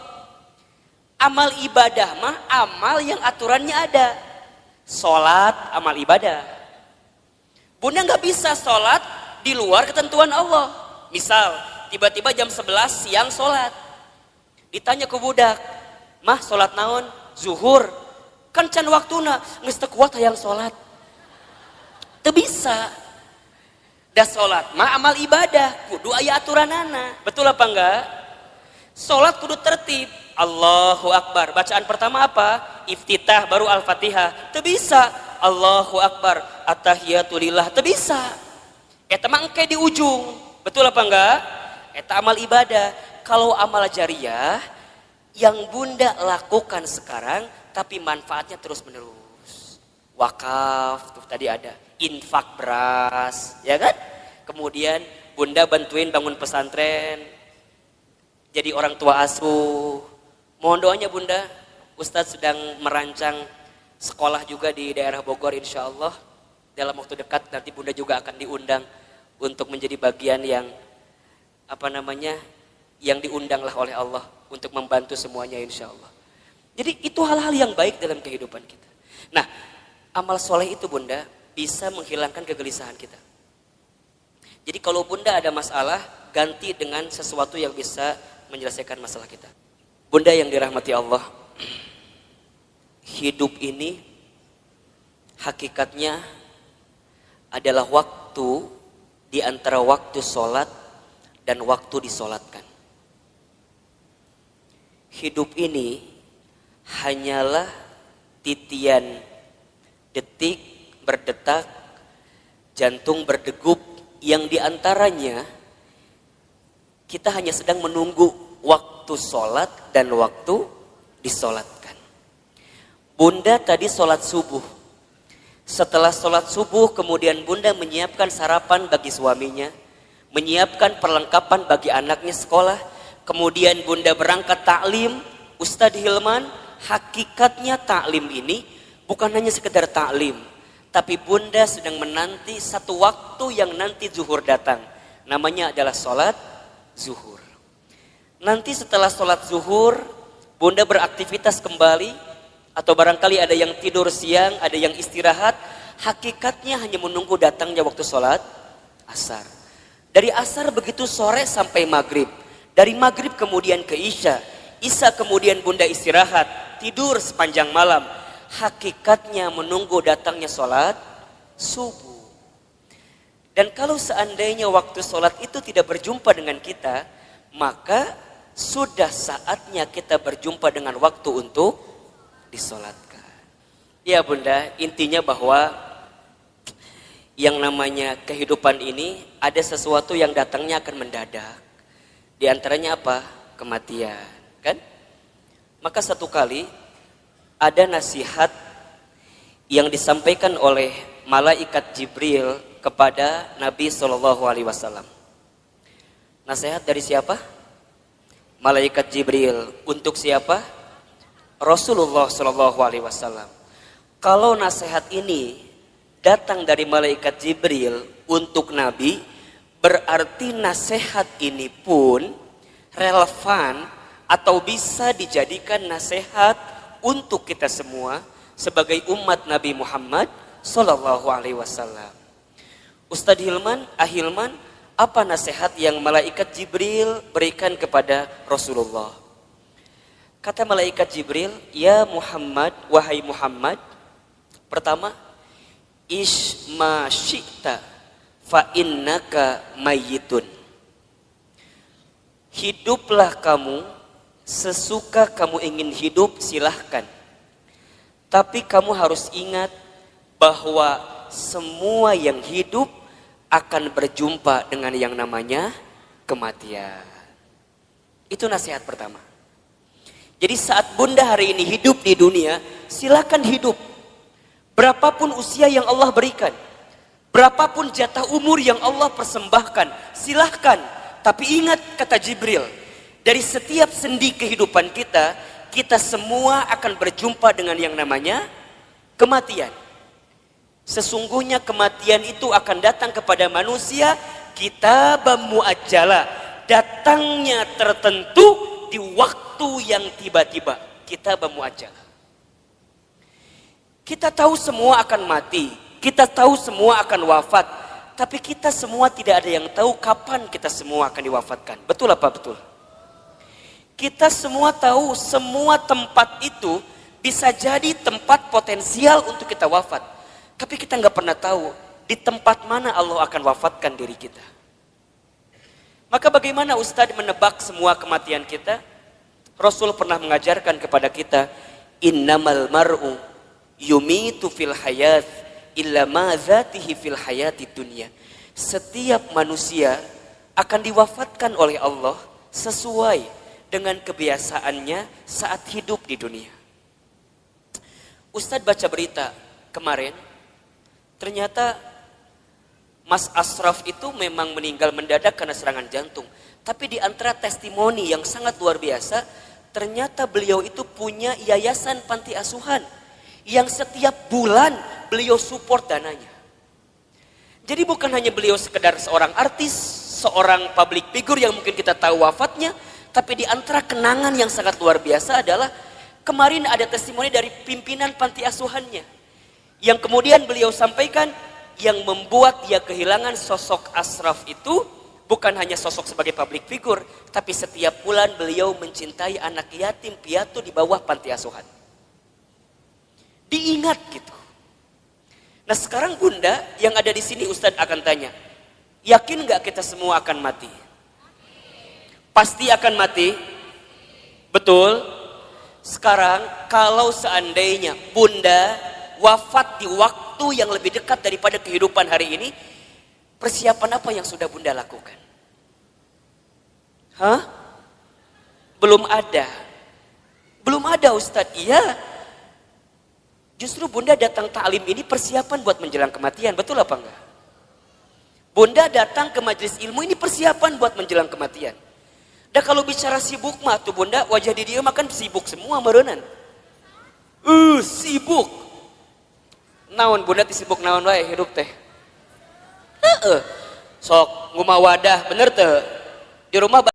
Amal ibadah mah amal yang aturannya ada. Sholat, amal ibadah. Bunda nggak bisa sholat di luar ketentuan Allah. Misal, tiba-tiba jam 11 siang sholat. Ditanya ke budak, mah sholat naon? Zuhur. Kan can waktuna, geus teu kuat hayang sholat. Teu bisa. Da sholat mah amal ibadah, kudu aya aturanana. Betul apa enggak? Sholat kudu tertib. Allahu Akbar. Bacaan pertama apa? Iftitah baru Al-Fatihah. Teu bisa. Allahu Akbar. At-tahiyatulillah. Teu bisa. Eta mah engke di ujung. Betul apa enggak? Eta amal ibadah. Kalau amal jariyah yang bunda lakukan sekarang tapi manfaatnya terus menerus. Wakaf tuh tadi ada, infak beras, ya kan? Kemudian bunda bantuin bangun pesantren, jadi orang tua asuh. Mohon doanya bunda, Ustadz sedang merancang sekolah juga di daerah Bogor insya Allah. Dalam waktu dekat nanti bunda juga akan diundang untuk menjadi bagian yang yang diundanglah oleh Allah untuk membantu semuanya insya Allah. Jadi itu hal-hal yang baik dalam kehidupan kita. Nah, amal soleh itu bunda bisa menghilangkan kegelisahan kita. Jadi kalau bunda ada masalah, ganti dengan sesuatu yang bisa menyelesaikan masalah kita. Bunda yang dirahmati Allah, hidup ini hakikatnya adalah waktu di antara waktu sholat dan waktu disolatkan. Hidup ini hanyalah titian detik berdetak, jantung berdegup, yang diantaranya kita hanya sedang menunggu waktu sholat dan waktu disolatkan. Bunda tadi sholat subuh. Setelah sholat subuh kemudian bunda menyiapkan sarapan bagi suaminya, menyiapkan perlengkapan bagi anaknya sekolah, kemudian bunda berangkat taklim. Ustadz Hilman, hakikatnya taklim ini bukan hanya sekedar taklim, tapi bunda sedang menanti satu waktu yang nanti zuhur datang. Namanya adalah sholat zuhur. Nanti setelah sholat zuhur, bunda beraktivitas kembali, atau barangkali ada yang tidur siang, ada yang istirahat. Hakikatnya hanya menunggu datangnya waktu sholat asar. Dari asar begitu sore sampai maghrib. Dari maghrib kemudian ke isya. Isya kemudian bunda istirahat, tidur sepanjang malam. Hakikatnya menunggu datangnya sholat subuh. Dan kalau seandainya waktu sholat itu tidak berjumpa dengan kita, maka sudah saatnya kita berjumpa dengan waktu untuk disolatkan. Ya bunda, intinya bahwa yang namanya kehidupan ini ada sesuatu yang datangnya akan mendadak. Di antaranya apa? Kematian. Kan? Maka satu kali ada nasihat yang disampaikan oleh malaikat Jibril kepada Nabi SAW. Nasihat dari siapa? Malaikat Jibril. Untuk siapa? Rasulullah SAW. Kalau nasihat ini datang dari malaikat Jibril untuk Nabi, berarti nasihat ini pun relevan atau bisa dijadikan nasihat untuk kita semua sebagai umat Nabi Muhammad SAW. Ustadz Hilman, Ahilman, apa nasihat yang malaikat Jibril berikan kepada Rasulullah? Kata malaikat Jibril, ya Muhammad, wahai Muhammad, pertama, isma syi'ta fa innaka mayyitun. Hiduplah kamu sesuka kamu ingin hidup, silahkan. Tapi kamu harus ingat bahwa semua yang hidup akan berjumpa dengan yang namanya kematian. Itu nasihat pertama. Jadi saat bunda hari ini hidup di dunia, silakan hidup. Berapapun usia yang Allah berikan, berapapun jatah umur yang Allah persembahkan, silahkan. Tapi ingat kata Jibril, dari setiap sendi kehidupan kita, kita semua akan berjumpa dengan yang namanya kematian. Sesungguhnya kematian itu akan datang kepada manusia kitabam muajjala, datangnya tertentu di waktu yang tiba-tiba. Kitabam muajjala. Kita tahu semua akan mati, kita tahu semua akan wafat, tapi kita semua tidak ada yang tahu kapan kita semua akan diwafatkan. Betul apa betul? Kita semua tahu semua tempat itu bisa jadi tempat potensial untuk kita wafat. Tapi kita nggak pernah tahu di tempat mana Allah akan wafatkan diri kita. Maka bagaimana Ustadz menebak semua kematian kita? Rasul pernah mengajarkan kepada kita, innamal mar'u yumitu fil hayat illa ma dzatihi fil hayati dunya. Setiap manusia akan diwafatkan oleh Allah sesuai dengan kebiasaannya saat hidup di dunia. Ustadz baca berita kemarin, ternyata Mas Ashraf itu memang meninggal mendadak karena serangan jantung. Tapi di antara testimoni yang sangat luar biasa, ternyata beliau itu punya yayasan panti asuhan yang setiap bulan beliau support dananya. Jadi bukan hanya beliau sekedar seorang artis, seorang public figure yang mungkin kita tahu wafatnya, tapi di antara kenangan yang sangat luar biasa adalah kemarin ada testimoni dari pimpinan panti asuhannya yang kemudian beliau sampaikan yang membuat dia kehilangan sosok Ashraf itu bukan hanya sosok sebagai public figure, tapi setiap bulan beliau mencintai anak yatim piatu di bawah panti asuhan. Diingat gitu. Nah sekarang Bunda yang ada di sini Ustadz akan tanya, yakin nggak kita semua akan mati? Pasti akan mati? Betul? Sekarang kalau seandainya Bunda wafat di waktu yang lebih dekat daripada kehidupan hari ini, persiapan apa yang sudah Bunda lakukan? Hah? Belum ada. Belum ada Ustadz. Iya. Justru Bunda datang taklim ini persiapan buat menjelang kematian. Betul apa enggak? Bunda datang ke majelis ilmu ini persiapan buat menjelang kematian. Dan kalau bicara sibuk mah tuh Bunda, wajah di dia makan sibuk semua merenan. Sibuk. Naon Bunda sibuk naon wae hidup teh. Sok ngumah wadah bener teh. Di rumah